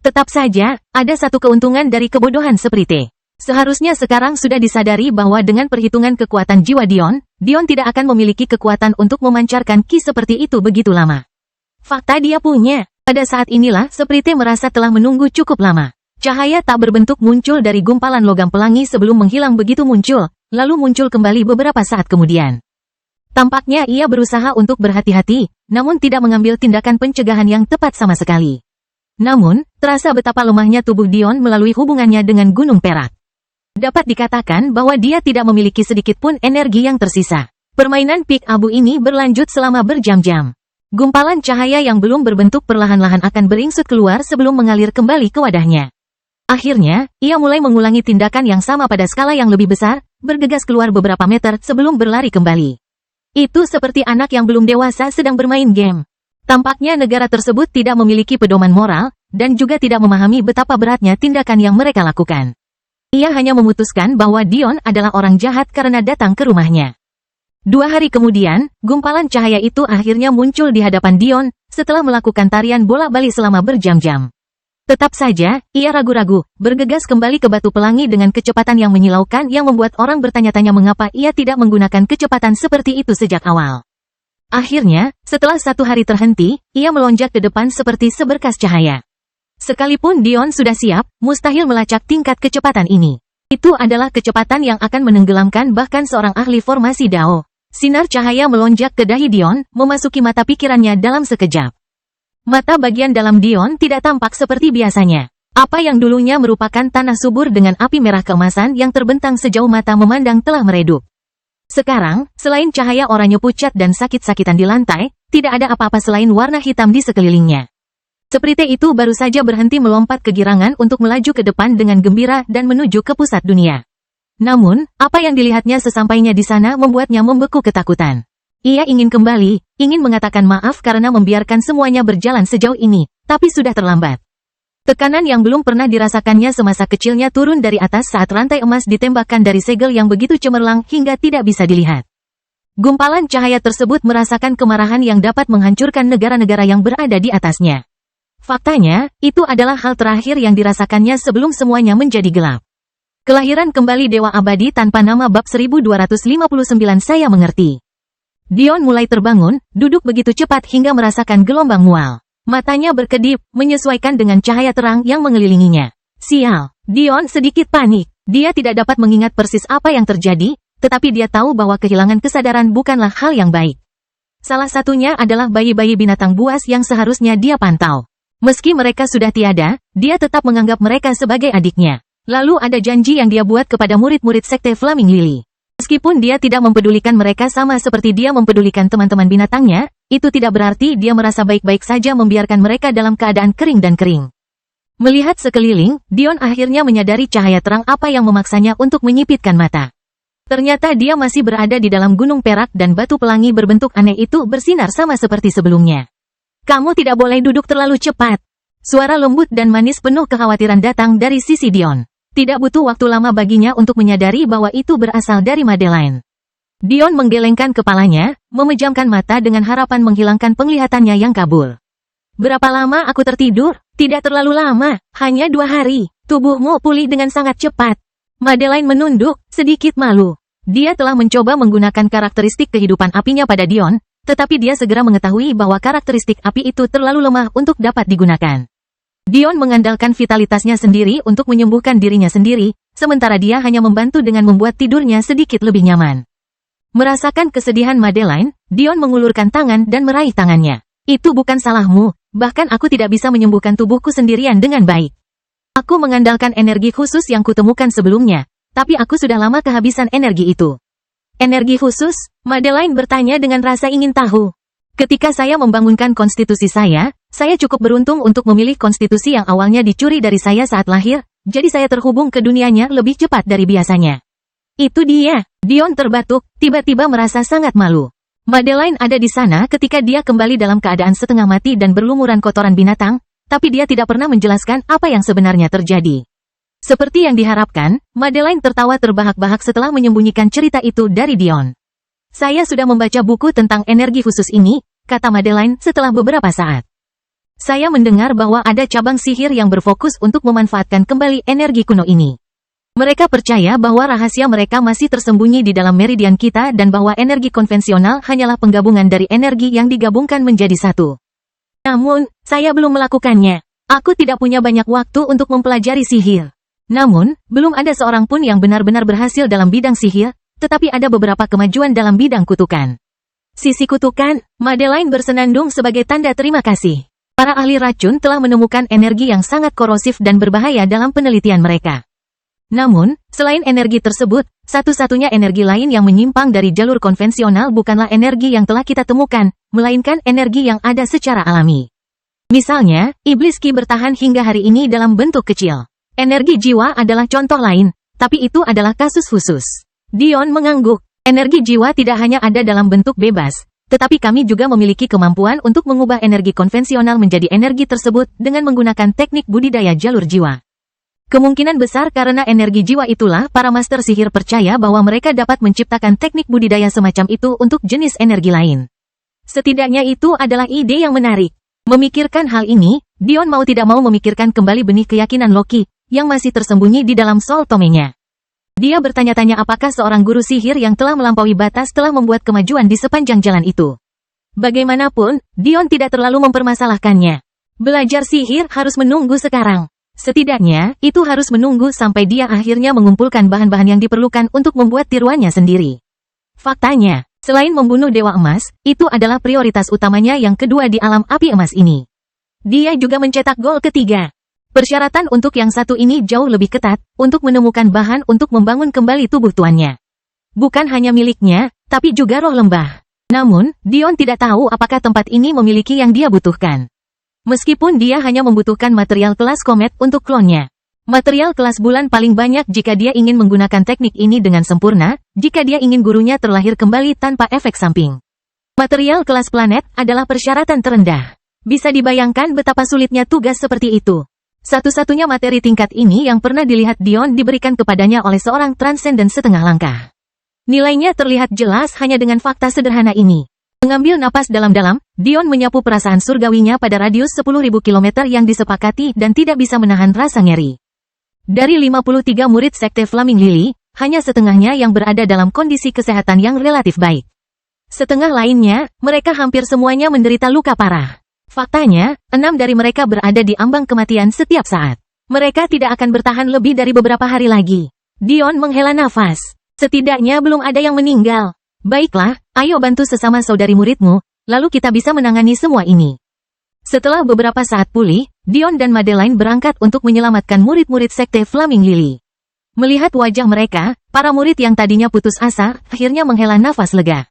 Tetap saja, ada satu keuntungan dari kebodohan seprite. Seharusnya sekarang sudah disadari bahwa dengan perhitungan kekuatan jiwa Dion, Dion tidak akan memiliki kekuatan untuk memancarkan ki seperti itu begitu lama. Fakta dia punya. Pada saat inilah seprite merasa telah menunggu cukup lama. Cahaya tak berbentuk muncul dari gumpalan logam pelangi sebelum menghilang begitu muncul, lalu muncul kembali beberapa saat kemudian. Tampaknya ia berusaha untuk berhati-hati, namun tidak mengambil tindakan pencegahan yang tepat sama sekali. Namun, terasa betapa lemahnya tubuh Dion melalui hubungannya dengan Gunung Perak. Dapat dikatakan bahwa dia tidak memiliki sedikit pun energi yang tersisa. Permainan pik abu ini berlanjut selama berjam-jam. Gumpalan cahaya yang belum berbentuk perlahan-lahan akan beringsut keluar sebelum mengalir kembali ke wadahnya. Akhirnya, ia mulai mengulangi tindakan yang sama pada skala yang lebih besar, bergegas keluar beberapa meter sebelum berlari kembali. Itu seperti anak yang belum dewasa sedang bermain game. Tampaknya negara tersebut tidak memiliki pedoman moral, dan juga tidak memahami betapa beratnya tindakan yang mereka lakukan. Ia hanya memutuskan bahwa Dion adalah orang jahat karena datang ke rumahnya. 2 hari kemudian, gumpalan cahaya itu akhirnya muncul di hadapan Dion, setelah melakukan tarian bolak-balik selama berjam-jam. Tetap saja, ia ragu-ragu, bergegas kembali ke batu pelangi dengan kecepatan yang menyilaukan yang membuat orang bertanya-tanya mengapa ia tidak menggunakan kecepatan seperti itu sejak awal. Akhirnya, setelah 1 hari terhenti, ia melonjak ke depan seperti seberkas cahaya. Sekalipun Dion sudah siap, mustahil melacak tingkat kecepatan ini. Itu adalah kecepatan yang akan menenggelamkan bahkan seorang ahli formasi Dao. Sinar cahaya melonjak ke dahi Dion, memasuki mata pikirannya dalam sekejap. Mata bagian dalam Dion tidak tampak seperti biasanya. Apa yang dulunya merupakan tanah subur dengan api merah keemasan yang terbentang sejauh mata memandang telah meredup. Sekarang, selain cahaya oranye pucat dan sakit-sakitan di lantai, tidak ada apa-apa selain warna hitam di sekelilingnya. Seperti itu baru saja berhenti melompat kegirangan untuk melaju ke depan dengan gembira dan menuju ke pusat dunia. Namun, apa yang dilihatnya sesampainya di sana membuatnya membeku ketakutan. Ia ingin kembali, ingin mengatakan maaf karena membiarkan semuanya berjalan sejauh ini, tapi sudah terlambat. Tekanan yang belum pernah dirasakannya semasa kecilnya turun dari atas saat rantai emas ditembakkan dari segel yang begitu cemerlang hingga tidak bisa dilihat. Gumpalan cahaya tersebut merasakan kemarahan yang dapat menghancurkan negara-negara yang berada di atasnya. Faktanya, itu adalah hal terakhir yang dirasakannya sebelum semuanya menjadi gelap. Kelahiran kembali Dewa Abadi tanpa nama bab 1259 saya mengerti. Dion mulai terbangun, duduk begitu cepat hingga merasakan gelombang mual. Matanya berkedip, menyesuaikan dengan cahaya terang yang mengelilinginya. Sial, Dion sedikit panik. Dia tidak dapat mengingat persis apa yang terjadi, tetapi dia tahu bahwa kehilangan kesadaran bukanlah hal yang baik. Salah satunya adalah bayi-bayi binatang buas yang seharusnya dia pantau. Meski mereka sudah tiada, dia tetap menganggap mereka sebagai adiknya. Lalu ada janji yang dia buat kepada murid-murid sekte Flaming Lily. Meskipun dia tidak mempedulikan mereka sama seperti dia mempedulikan teman-teman binatangnya, itu tidak berarti dia merasa baik-baik saja membiarkan mereka dalam keadaan kering dan kering. Melihat sekeliling, Dion akhirnya menyadari cahaya terang apa yang memaksanya untuk menyipitkan mata. Ternyata dia masih berada di dalam gunung perak dan batu pelangi berbentuk aneh itu bersinar sama seperti sebelumnya. Kamu tidak boleh duduk terlalu cepat. Suara lembut dan manis penuh kekhawatiran datang dari sisi Dion. Tidak butuh waktu lama baginya untuk menyadari bahwa itu berasal dari Madeline. Dion menggelengkan kepalanya, memejamkan mata dengan harapan menghilangkan penglihatannya yang kabur. Berapa lama aku tertidur? Tidak terlalu lama, hanya 2 hari. Tubuhmu pulih dengan sangat cepat. Madeline menunduk, sedikit malu. Dia telah mencoba menggunakan karakteristik kehidupan apinya pada Dion, tetapi dia segera mengetahui bahwa karakteristik api itu terlalu lemah untuk dapat digunakan. Dion mengandalkan vitalitasnya sendiri untuk menyembuhkan dirinya sendiri, sementara dia hanya membantu dengan membuat tidurnya sedikit lebih nyaman. Merasakan kesedihan Madeline, Dion mengulurkan tangan dan meraih tangannya. Itu bukan salahmu, bahkan aku tidak bisa menyembuhkan tubuhku sendirian dengan baik. Aku mengandalkan energi khusus yang kutemukan sebelumnya, tapi aku sudah lama kehabisan energi itu. Energi khusus? Madeline bertanya dengan rasa ingin tahu. Ketika saya membangunkan konstitusi saya cukup beruntung untuk memilih konstitusi yang awalnya dicuri dari saya saat lahir, jadi saya terhubung ke dunianya lebih cepat dari biasanya. Itu dia. Dion terbatuk, tiba-tiba merasa sangat malu. Madeline ada di sana ketika dia kembali dalam keadaan setengah mati dan berlumuran kotoran binatang, tapi dia tidak pernah menjelaskan apa yang sebenarnya terjadi. Seperti yang diharapkan, Madeline tertawa terbahak-bahak setelah menyembunyikan cerita itu dari Dion. Saya sudah membaca buku tentang energi khusus ini, kata Madeline setelah beberapa saat. Saya mendengar bahwa ada cabang sihir yang berfokus untuk memanfaatkan kembali energi kuno ini. Mereka percaya bahwa rahasia mereka masih tersembunyi di dalam meridian kita dan bahwa energi konvensional hanyalah penggabungan dari energi yang digabungkan menjadi satu. Namun, saya belum melakukannya. Aku tidak punya banyak waktu untuk mempelajari sihir. Namun, belum ada seorang pun yang benar-benar berhasil dalam bidang sihir, tetapi ada beberapa kemajuan dalam bidang kutukan. Sisi kutukan, Madeline bersenandung sebagai tanda terima kasih. Para ahli racun telah menemukan energi yang sangat korosif dan berbahaya dalam penelitian mereka. Namun, selain energi tersebut, satu-satunya energi lain yang menyimpang dari jalur konvensional bukanlah energi yang telah kita temukan, melainkan energi yang ada secara alami. Misalnya, iblis Ki bertahan hingga hari ini dalam bentuk kecil. Energi jiwa adalah contoh lain, tapi itu adalah kasus khusus. Dion mengangguk. Energi jiwa tidak hanya ada dalam bentuk bebas, tetapi kami juga memiliki kemampuan untuk mengubah energi konvensional menjadi energi tersebut dengan menggunakan teknik budidaya jalur jiwa. Kemungkinan besar karena energi jiwa itulah para master sihir percaya bahwa mereka dapat menciptakan teknik budidaya semacam itu untuk jenis energi lain. Setidaknya itu adalah ide yang menarik. Memikirkan hal ini, Dion mau tidak mau memikirkan kembali benih keyakinan Loki yang masih tersembunyi di dalam Soul Tome-nya. Dia bertanya-tanya apakah seorang guru sihir yang telah melampaui batas telah membuat kemajuan di sepanjang jalan itu. Bagaimanapun, Dion tidak terlalu mempermasalahkannya. Belajar sihir harus menunggu sekarang. Setidaknya, itu harus menunggu sampai dia akhirnya mengumpulkan bahan-bahan yang diperlukan untuk membuat tiruannya sendiri. Faktanya, selain membunuh Dewa Emas, itu adalah prioritas utamanya yang kedua di alam api emas ini. Dia juga mencetak gol ketiga. Persyaratan untuk yang satu ini jauh lebih ketat, untuk menemukan bahan untuk membangun kembali tubuh tuannya. Bukan hanya miliknya, tapi juga roh lembah. Namun, Dion tidak tahu apakah tempat ini memiliki yang dia butuhkan. Meskipun dia hanya membutuhkan material kelas komet untuk klonnya. Material kelas bulan paling banyak jika dia ingin menggunakan teknik ini dengan sempurna, jika dia ingin gurunya terlahir kembali tanpa efek samping. Material kelas planet adalah persyaratan terendah. Bisa dibayangkan betapa sulitnya tugas seperti itu. Satu-satunya materi tingkat ini yang pernah dilihat Dion diberikan kepadanya oleh seorang transenden setengah langkah. Nilainya terlihat jelas hanya dengan fakta sederhana ini. Mengambil napas dalam-dalam, Dion menyapu perasaan surgawinya pada radius 10.000 km yang disepakati dan tidak bisa menahan rasa ngeri. Dari 53 murid Sekte Flaming Lily, hanya setengahnya yang berada dalam kondisi kesehatan yang relatif baik. Setengah lainnya, mereka hampir semuanya menderita luka parah. Faktanya, 6 dari mereka berada di ambang kematian setiap saat. Mereka tidak akan bertahan lebih dari beberapa hari lagi. Dion menghela nafas. Setidaknya belum ada yang meninggal. Baiklah, ayo bantu sesama saudari muridmu, lalu kita bisa menangani semua ini. Setelah beberapa saat pulih, Dion dan Madeline berangkat untuk menyelamatkan murid-murid Sekte Flaming Lily. Melihat wajah mereka, para murid yang tadinya putus asa, akhirnya menghela nafas lega.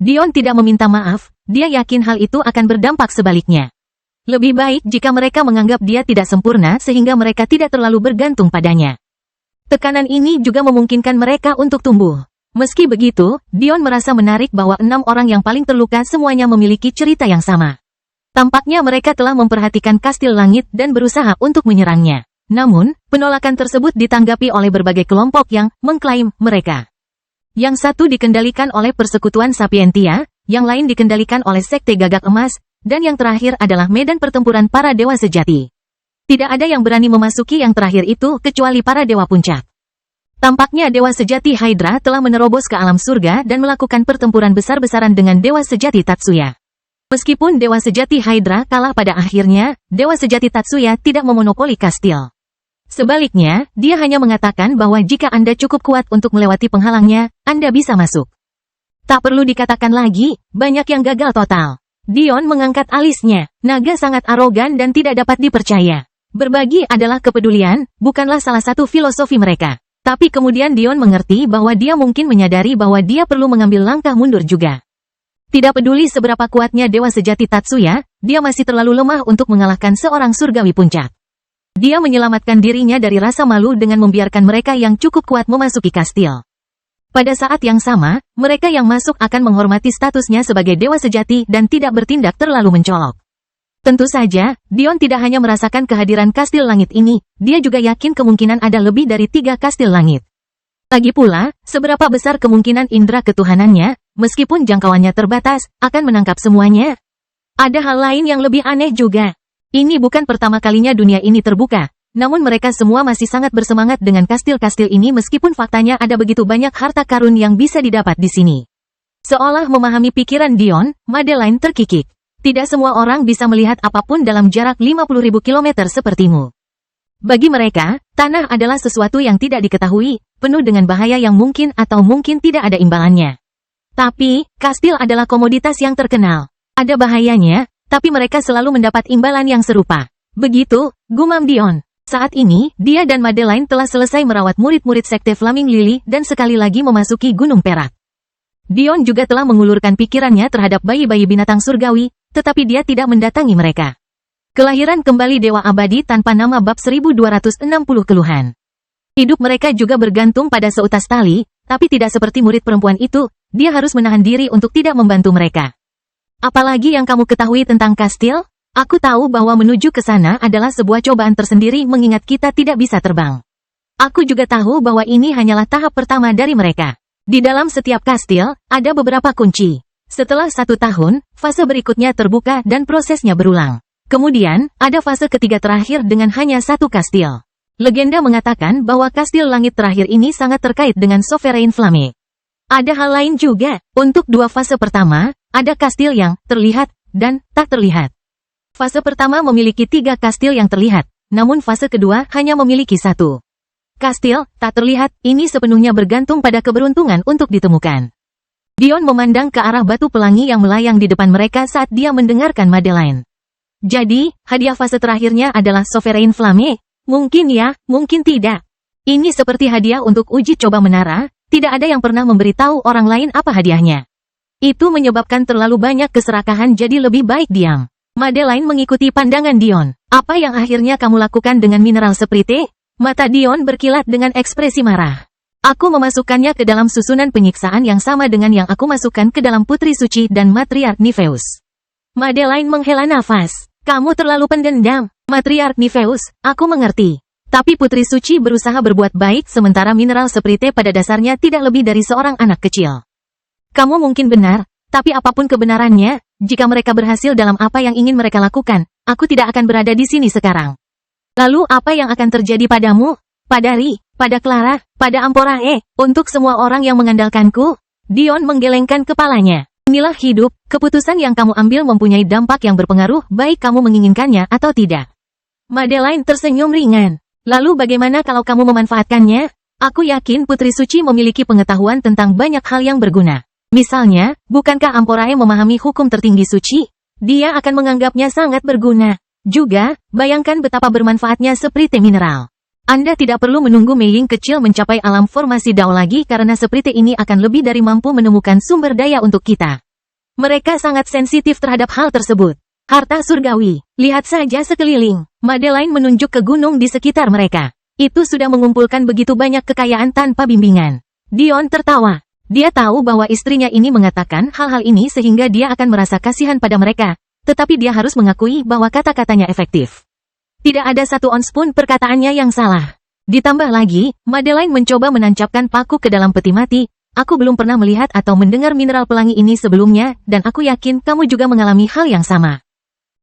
Dion tidak meminta maaf, dia yakin hal itu akan berdampak sebaliknya. Lebih baik jika mereka menganggap dia tidak sempurna sehingga mereka tidak terlalu bergantung padanya. Tekanan ini juga memungkinkan mereka untuk tumbuh. Meski begitu, Dion merasa menarik bahwa 6 orang yang paling terluka semuanya memiliki cerita yang sama. Tampaknya mereka telah memperhatikan kastil langit dan berusaha untuk menyerangnya. Namun, penolakan tersebut ditanggapi oleh berbagai kelompok yang mengklaim mereka. Yang satu dikendalikan oleh Persekutuan Sapientia, yang lain dikendalikan oleh Sekte Gagak Emas, dan yang terakhir adalah medan pertempuran para dewa sejati. Tidak ada yang berani memasuki yang terakhir itu kecuali para dewa puncak. Tampaknya Dewa Sejati Hydra telah menerobos ke alam surga dan melakukan pertempuran besar-besaran dengan Dewa Sejati Tatsuya. Meskipun Dewa Sejati Hydra kalah pada akhirnya, Dewa Sejati Tatsuya tidak memonopoli kastil. Sebaliknya, dia hanya mengatakan bahwa jika Anda cukup kuat untuk melewati penghalangnya, Anda bisa masuk. Tak perlu dikatakan lagi, banyak yang gagal total. Dion mengangkat alisnya. Naga sangat arogan dan tidak dapat dipercaya. Berbagi adalah kepedulian, bukanlah salah satu filosofi mereka. Tapi kemudian Dion mengerti bahwa dia mungkin menyadari bahwa dia perlu mengambil langkah mundur juga. Tidak peduli seberapa kuatnya Dewa Sejati Tatsuya, dia masih terlalu lemah untuk mengalahkan seorang surgawi puncak. Dia menyelamatkan dirinya dari rasa malu dengan membiarkan mereka yang cukup kuat memasuki kastil. Pada saat yang sama, mereka yang masuk akan menghormati statusnya sebagai Dewa Sejati dan tidak bertindak terlalu mencolok. Tentu saja, Dion tidak hanya merasakan kehadiran kastil langit ini, dia juga yakin kemungkinan ada lebih dari 3 kastil langit. Lagi pula, seberapa besar kemungkinan indera ketuhanannya, meskipun jangkauannya terbatas, akan menangkap semuanya? Ada hal lain yang lebih aneh juga. Ini bukan pertama kalinya dunia ini terbuka, namun mereka semua masih sangat bersemangat dengan kastil-kastil ini meskipun faktanya ada begitu banyak harta karun yang bisa didapat di sini. Seolah memahami pikiran Dion, Madeline terkikik. Tidak semua orang bisa melihat apapun dalam jarak 50.000 km sepertimu. Bagi mereka, tanah adalah sesuatu yang tidak diketahui, penuh dengan bahaya yang mungkin atau mungkin tidak ada imbalannya. Tapi, kastil adalah komoditas yang terkenal. Ada bahayanya, tapi mereka selalu mendapat imbalan yang serupa. Begitu, gumam Dion. Saat ini, dia dan Madeline telah selesai merawat murid-murid Sekte Flaming Lily dan sekali lagi memasuki Gunung Perak. Dion juga telah mengulurkan pikirannya terhadap bayi-bayi binatang surgawi, tetapi dia tidak mendatangi mereka. Kelahiran kembali Dewa Abadi tanpa nama bab 1260 keluhan. Hidup mereka juga bergantung pada seutas tali, tapi tidak seperti murid perempuan itu, dia harus menahan diri untuk tidak membantu mereka. Apalagi yang kamu ketahui tentang kastil? Aku tahu bahwa menuju ke sana adalah sebuah cobaan tersendiri mengingat kita tidak bisa terbang. Aku juga tahu bahwa ini hanyalah tahap pertama dari mereka. Di dalam setiap kastil, ada beberapa kunci. Setelah 1 tahun, fase berikutnya terbuka dan prosesnya berulang. Kemudian, ada fase ketiga terakhir dengan hanya 1 kastil. Legenda mengatakan bahwa kastil langit terakhir ini sangat terkait dengan Sovereign Flame. Ada hal lain juga, untuk 2 fase pertama, ada kastil yang terlihat dan tak terlihat. Fase pertama memiliki 3 kastil yang terlihat, namun fase kedua hanya memiliki 1. Kastil tak terlihat ini sepenuhnya bergantung pada keberuntungan untuk ditemukan. Dion memandang ke arah batu pelangi yang melayang di depan mereka saat dia mendengarkan Madeline. Jadi, hadiah fase terakhirnya adalah Sovereign Flame? Mungkin ya, mungkin tidak. Ini seperti hadiah untuk uji coba menara, tidak ada yang pernah memberitahu orang lain apa hadiahnya. Itu menyebabkan terlalu banyak keserakahan jadi lebih baik diam. Madeline mengikuti pandangan Dion. Apa yang akhirnya kamu lakukan dengan mineral seprite? Mata Dion berkilat dengan ekspresi marah. Aku memasukkannya ke dalam susunan penyiksaan yang sama dengan yang aku masukkan ke dalam Putri Suci dan Matriarch Nifeus. Madeline menghela nafas. Kamu terlalu pendendam. Matriarch Nifeus, aku mengerti. Tapi Putri Suci berusaha berbuat baik sementara mineral seprite pada dasarnya tidak lebih dari seorang anak kecil. Kamu mungkin benar, tapi apapun kebenarannya, jika mereka berhasil dalam apa yang ingin mereka lakukan, aku tidak akan berada di sini sekarang. Lalu apa yang akan terjadi padamu? Pada Ri, pada Clara, pada Amporae, untuk semua orang yang mengandalkanku? Dion menggelengkan kepalanya. Inilah hidup, keputusan yang kamu ambil mempunyai dampak yang berpengaruh baik kamu menginginkannya atau tidak. Madeline tersenyum ringan. Lalu bagaimana kalau kamu memanfaatkannya? Aku yakin Putri Suci memiliki pengetahuan tentang banyak hal yang berguna. Misalnya, bukankah Amporae memahami hukum tertinggi suci? Dia akan menganggapnya sangat berguna. Juga, bayangkan betapa bermanfaatnya seprite mineral. Anda tidak perlu menunggu Meiying kecil mencapai alam formasi Dao lagi karena seprite ini akan lebih dari mampu menemukan sumber daya untuk kita. Mereka sangat sensitif terhadap hal tersebut. Harta surgawi. Lihat saja sekeliling. Madeline menunjuk ke gunung di sekitar mereka. Itu sudah mengumpulkan begitu banyak kekayaan tanpa bimbingan. Dion tertawa. Dia tahu bahwa istrinya ini mengatakan hal-hal ini sehingga dia akan merasa kasihan pada mereka. Tetapi dia harus mengakui bahwa kata-katanya efektif. Tidak ada satu ons pun perkataannya yang salah. Ditambah lagi, Madeline mencoba menancapkan paku ke dalam peti mati. Aku belum pernah melihat atau mendengar mineral pelangi ini sebelumnya, dan aku yakin kamu juga mengalami hal yang sama.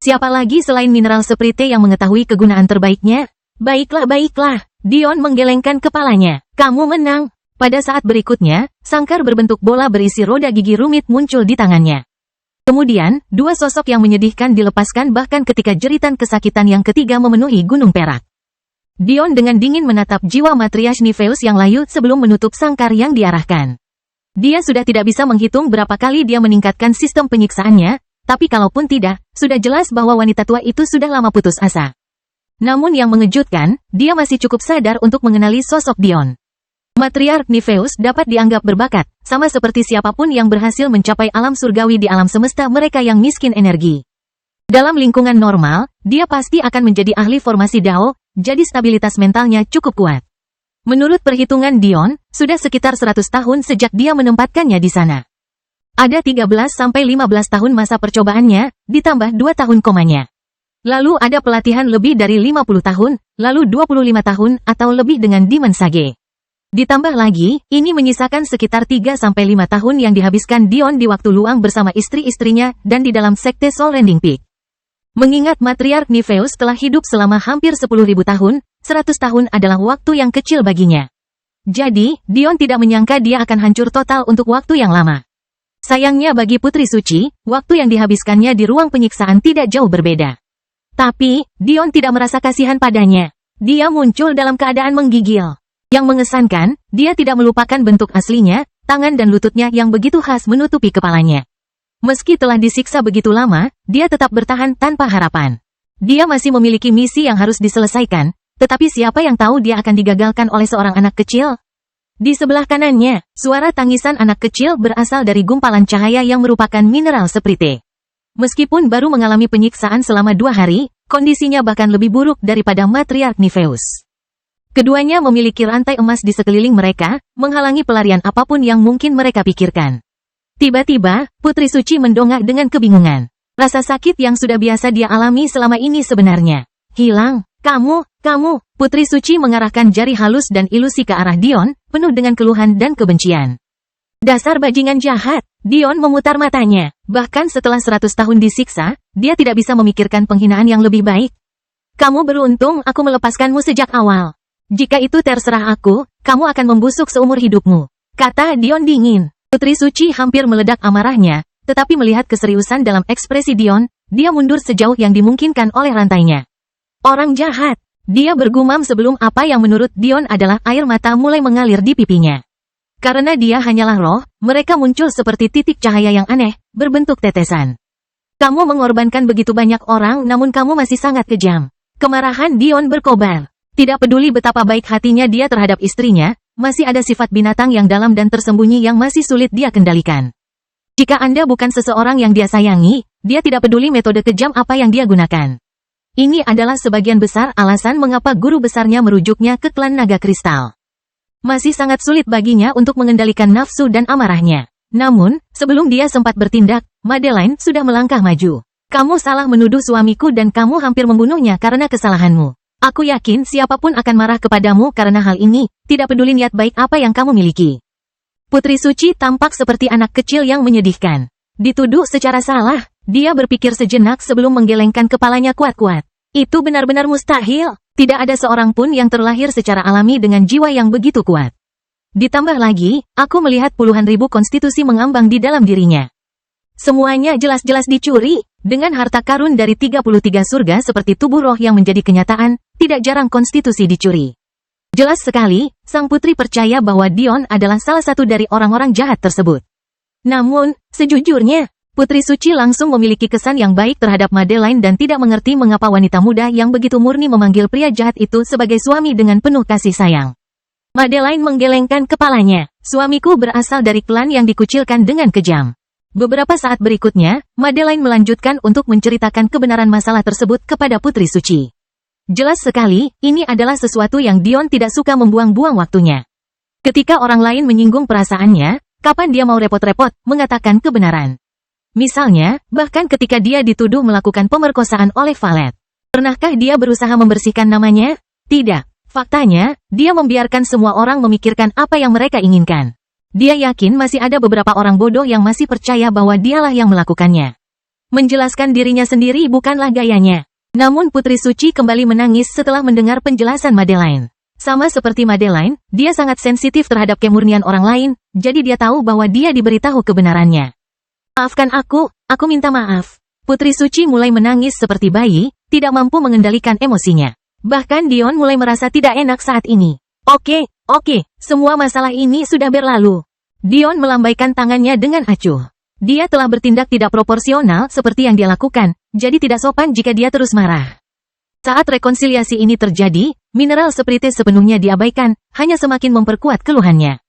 Siapa lagi selain mineral seprite yang mengetahui kegunaan terbaiknya? Baiklah. Dion menggelengkan kepalanya. Kamu menang. Pada saat berikutnya, sangkar berbentuk bola berisi roda gigi rumit muncul di tangannya. Kemudian, 2 sosok yang menyedihkan dilepaskan bahkan ketika jeritan kesakitan yang ketiga memenuhi gunung perak. Dion dengan dingin menatap jiwa Matriarch Nifeus yang layu sebelum menutup sangkar yang diarahkan. Dia sudah tidak bisa menghitung berapa kali dia meningkatkan sistem penyiksaannya, tapi kalaupun tidak, sudah jelas bahwa wanita tua itu sudah lama putus asa. Namun yang mengejutkan, dia masih cukup sadar untuk mengenali sosok Dion. Matriarch Nifeus dapat dianggap berbakat, sama seperti siapapun yang berhasil mencapai alam surgawi di alam semesta mereka yang miskin energi. Dalam lingkungan normal, dia pasti akan menjadi ahli formasi Dao, jadi stabilitas mentalnya cukup kuat. Menurut perhitungan Dion, sudah sekitar 100 tahun sejak dia menempatkannya di sana. Ada 13-15 tahun masa percobaannya, ditambah 2 tahun komanya. Lalu ada pelatihan lebih dari 50 tahun, lalu 25 tahun atau lebih dengan Demon Sage. Ditambah lagi, ini menyisakan sekitar 3-5 tahun yang dihabiskan Dion di waktu luang bersama istri-istrinya dan di dalam sekte Soul Rending Peak. Mengingat Matriarch Nifeus telah hidup selama hampir 10.000 tahun, 100 tahun adalah waktu yang kecil baginya. Jadi, Dion tidak menyangka dia akan hancur total untuk waktu yang lama. Sayangnya bagi Putri Suci, waktu yang dihabiskannya di ruang penyiksaan tidak jauh berbeda. Tapi, Dion tidak merasa kasihan padanya. Dia muncul dalam keadaan menggigil. Yang mengesankan, dia tidak melupakan bentuk aslinya, tangan dan lututnya yang begitu khas menutupi kepalanya. Meski telah disiksa begitu lama, dia tetap bertahan tanpa harapan. Dia masih memiliki misi yang harus diselesaikan, tetapi siapa yang tahu dia akan digagalkan oleh seorang anak kecil? Di sebelah kanannya, suara tangisan anak kecil berasal dari gumpalan cahaya yang merupakan mineral seprite. Meskipun baru mengalami penyiksaan selama 2 hari, kondisinya bahkan lebih buruk daripada Matriarch Nifeus. Keduanya memiliki rantai emas di sekeliling mereka, menghalangi pelarian apapun yang mungkin mereka pikirkan. Tiba-tiba, Putri Suci mendongak dengan kebingungan. Rasa sakit yang sudah biasa dia alami selama ini sebenarnya hilang. Kamu, Putri Suci mengarahkan jari halus dan ilusi ke arah Dion, penuh dengan keluhan dan kebencian. Dasar bajingan jahat, Dion memutar matanya. Bahkan setelah 100 tahun disiksa, dia tidak bisa memikirkan penghinaan yang lebih baik. Kamu beruntung aku melepaskanmu sejak awal. Jika itu terserah aku, kamu akan membusuk seumur hidupmu, kata Dion dingin. Putri Suci hampir meledak amarahnya, tetapi melihat keseriusan dalam ekspresi Dion, dia mundur sejauh yang dimungkinkan oleh rantainya. Orang jahat, dia bergumam sebelum apa yang menurut Dion adalah air mata mulai mengalir di pipinya. Karena dia hanyalah roh, mereka muncul seperti titik cahaya yang aneh, berbentuk tetesan. Kamu mengorbankan begitu banyak orang namun kamu masih sangat kejam. Kemarahan Dion berkobar. Tidak peduli betapa baik hatinya dia terhadap istrinya, masih ada sifat binatang yang dalam dan tersembunyi yang masih sulit dia kendalikan. Jika Anda bukan seseorang yang dia sayangi, dia tidak peduli metode kejam apa yang dia gunakan. Ini adalah sebagian besar alasan mengapa guru besarnya merujuknya ke klan naga kristal. Masih sangat sulit baginya untuk mengendalikan nafsu dan amarahnya. Namun, sebelum dia sempat bertindak, Madeline sudah melangkah maju. Kamu salah menuduh suamiku dan kamu hampir membunuhnya karena kesalahanmu. Aku yakin siapapun akan marah kepadamu karena hal ini, tidak peduli niat baik apa yang kamu miliki. Putri Suci tampak seperti anak kecil yang menyedihkan. Dituduh secara salah. Dia berpikir sejenak sebelum menggelengkan kepalanya kuat-kuat. Itu benar-benar mustahil. Tidak ada seorang pun yang terlahir secara alami dengan jiwa yang begitu kuat. Ditambah lagi, aku melihat puluhan ribu konstitusi mengambang di dalam dirinya. Semuanya jelas-jelas dicuri. Dengan harta karun dari 33 surga seperti tubuh roh yang menjadi kenyataan, tidak jarang konstitusi dicuri. Jelas sekali, sang putri percaya bahwa Dion adalah salah satu dari orang-orang jahat tersebut. Namun, sejujurnya, Putri Suci langsung memiliki kesan yang baik terhadap Madeline dan tidak mengerti mengapa wanita muda yang begitu murni memanggil pria jahat itu sebagai suami dengan penuh kasih sayang. Madeline menggelengkan kepalanya. Suamiku berasal dari klan yang dikucilkan dengan kejam. Beberapa saat berikutnya, Madeline melanjutkan untuk menceritakan kebenaran masalah tersebut kepada Putri Suci. Jelas sekali, ini adalah sesuatu yang Dion tidak suka membuang-buang waktunya. Ketika orang lain menyinggung perasaannya, kapan dia mau repot-repot mengatakan kebenaran? Misalnya, bahkan ketika dia dituduh melakukan pemerkosaan oleh Valet. Pernahkah dia berusaha membersihkan namanya? Tidak. Faktanya, dia membiarkan semua orang memikirkan apa yang mereka inginkan. Dia yakin masih ada beberapa orang bodoh yang masih percaya bahwa dialah yang melakukannya. Menjelaskan dirinya sendiri bukanlah gayanya. Namun Putri Suci kembali menangis setelah mendengar penjelasan Madeline. Sama seperti Madeline, dia sangat sensitif terhadap kemurnian orang lain, jadi dia tahu bahwa dia diberitahu kebenarannya. Maafkan aku minta maaf. Putri Suci mulai menangis seperti bayi, tidak mampu mengendalikan emosinya. Bahkan Dion mulai merasa tidak enak saat ini. Oke, semua masalah ini sudah berlalu. Dion melambaikan tangannya dengan acuh. Dia telah bertindak tidak proporsional seperti yang dia lakukan, jadi tidak sopan jika dia terus marah. Saat rekonsiliasi ini terjadi, mineral sprite sepenuhnya diabaikan, hanya semakin memperkuat keluhannya.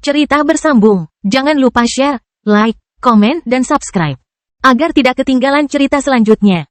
Cerita bersambung. Jangan lupa share, like, komen, dan subscribe. Agar tidak ketinggalan cerita selanjutnya.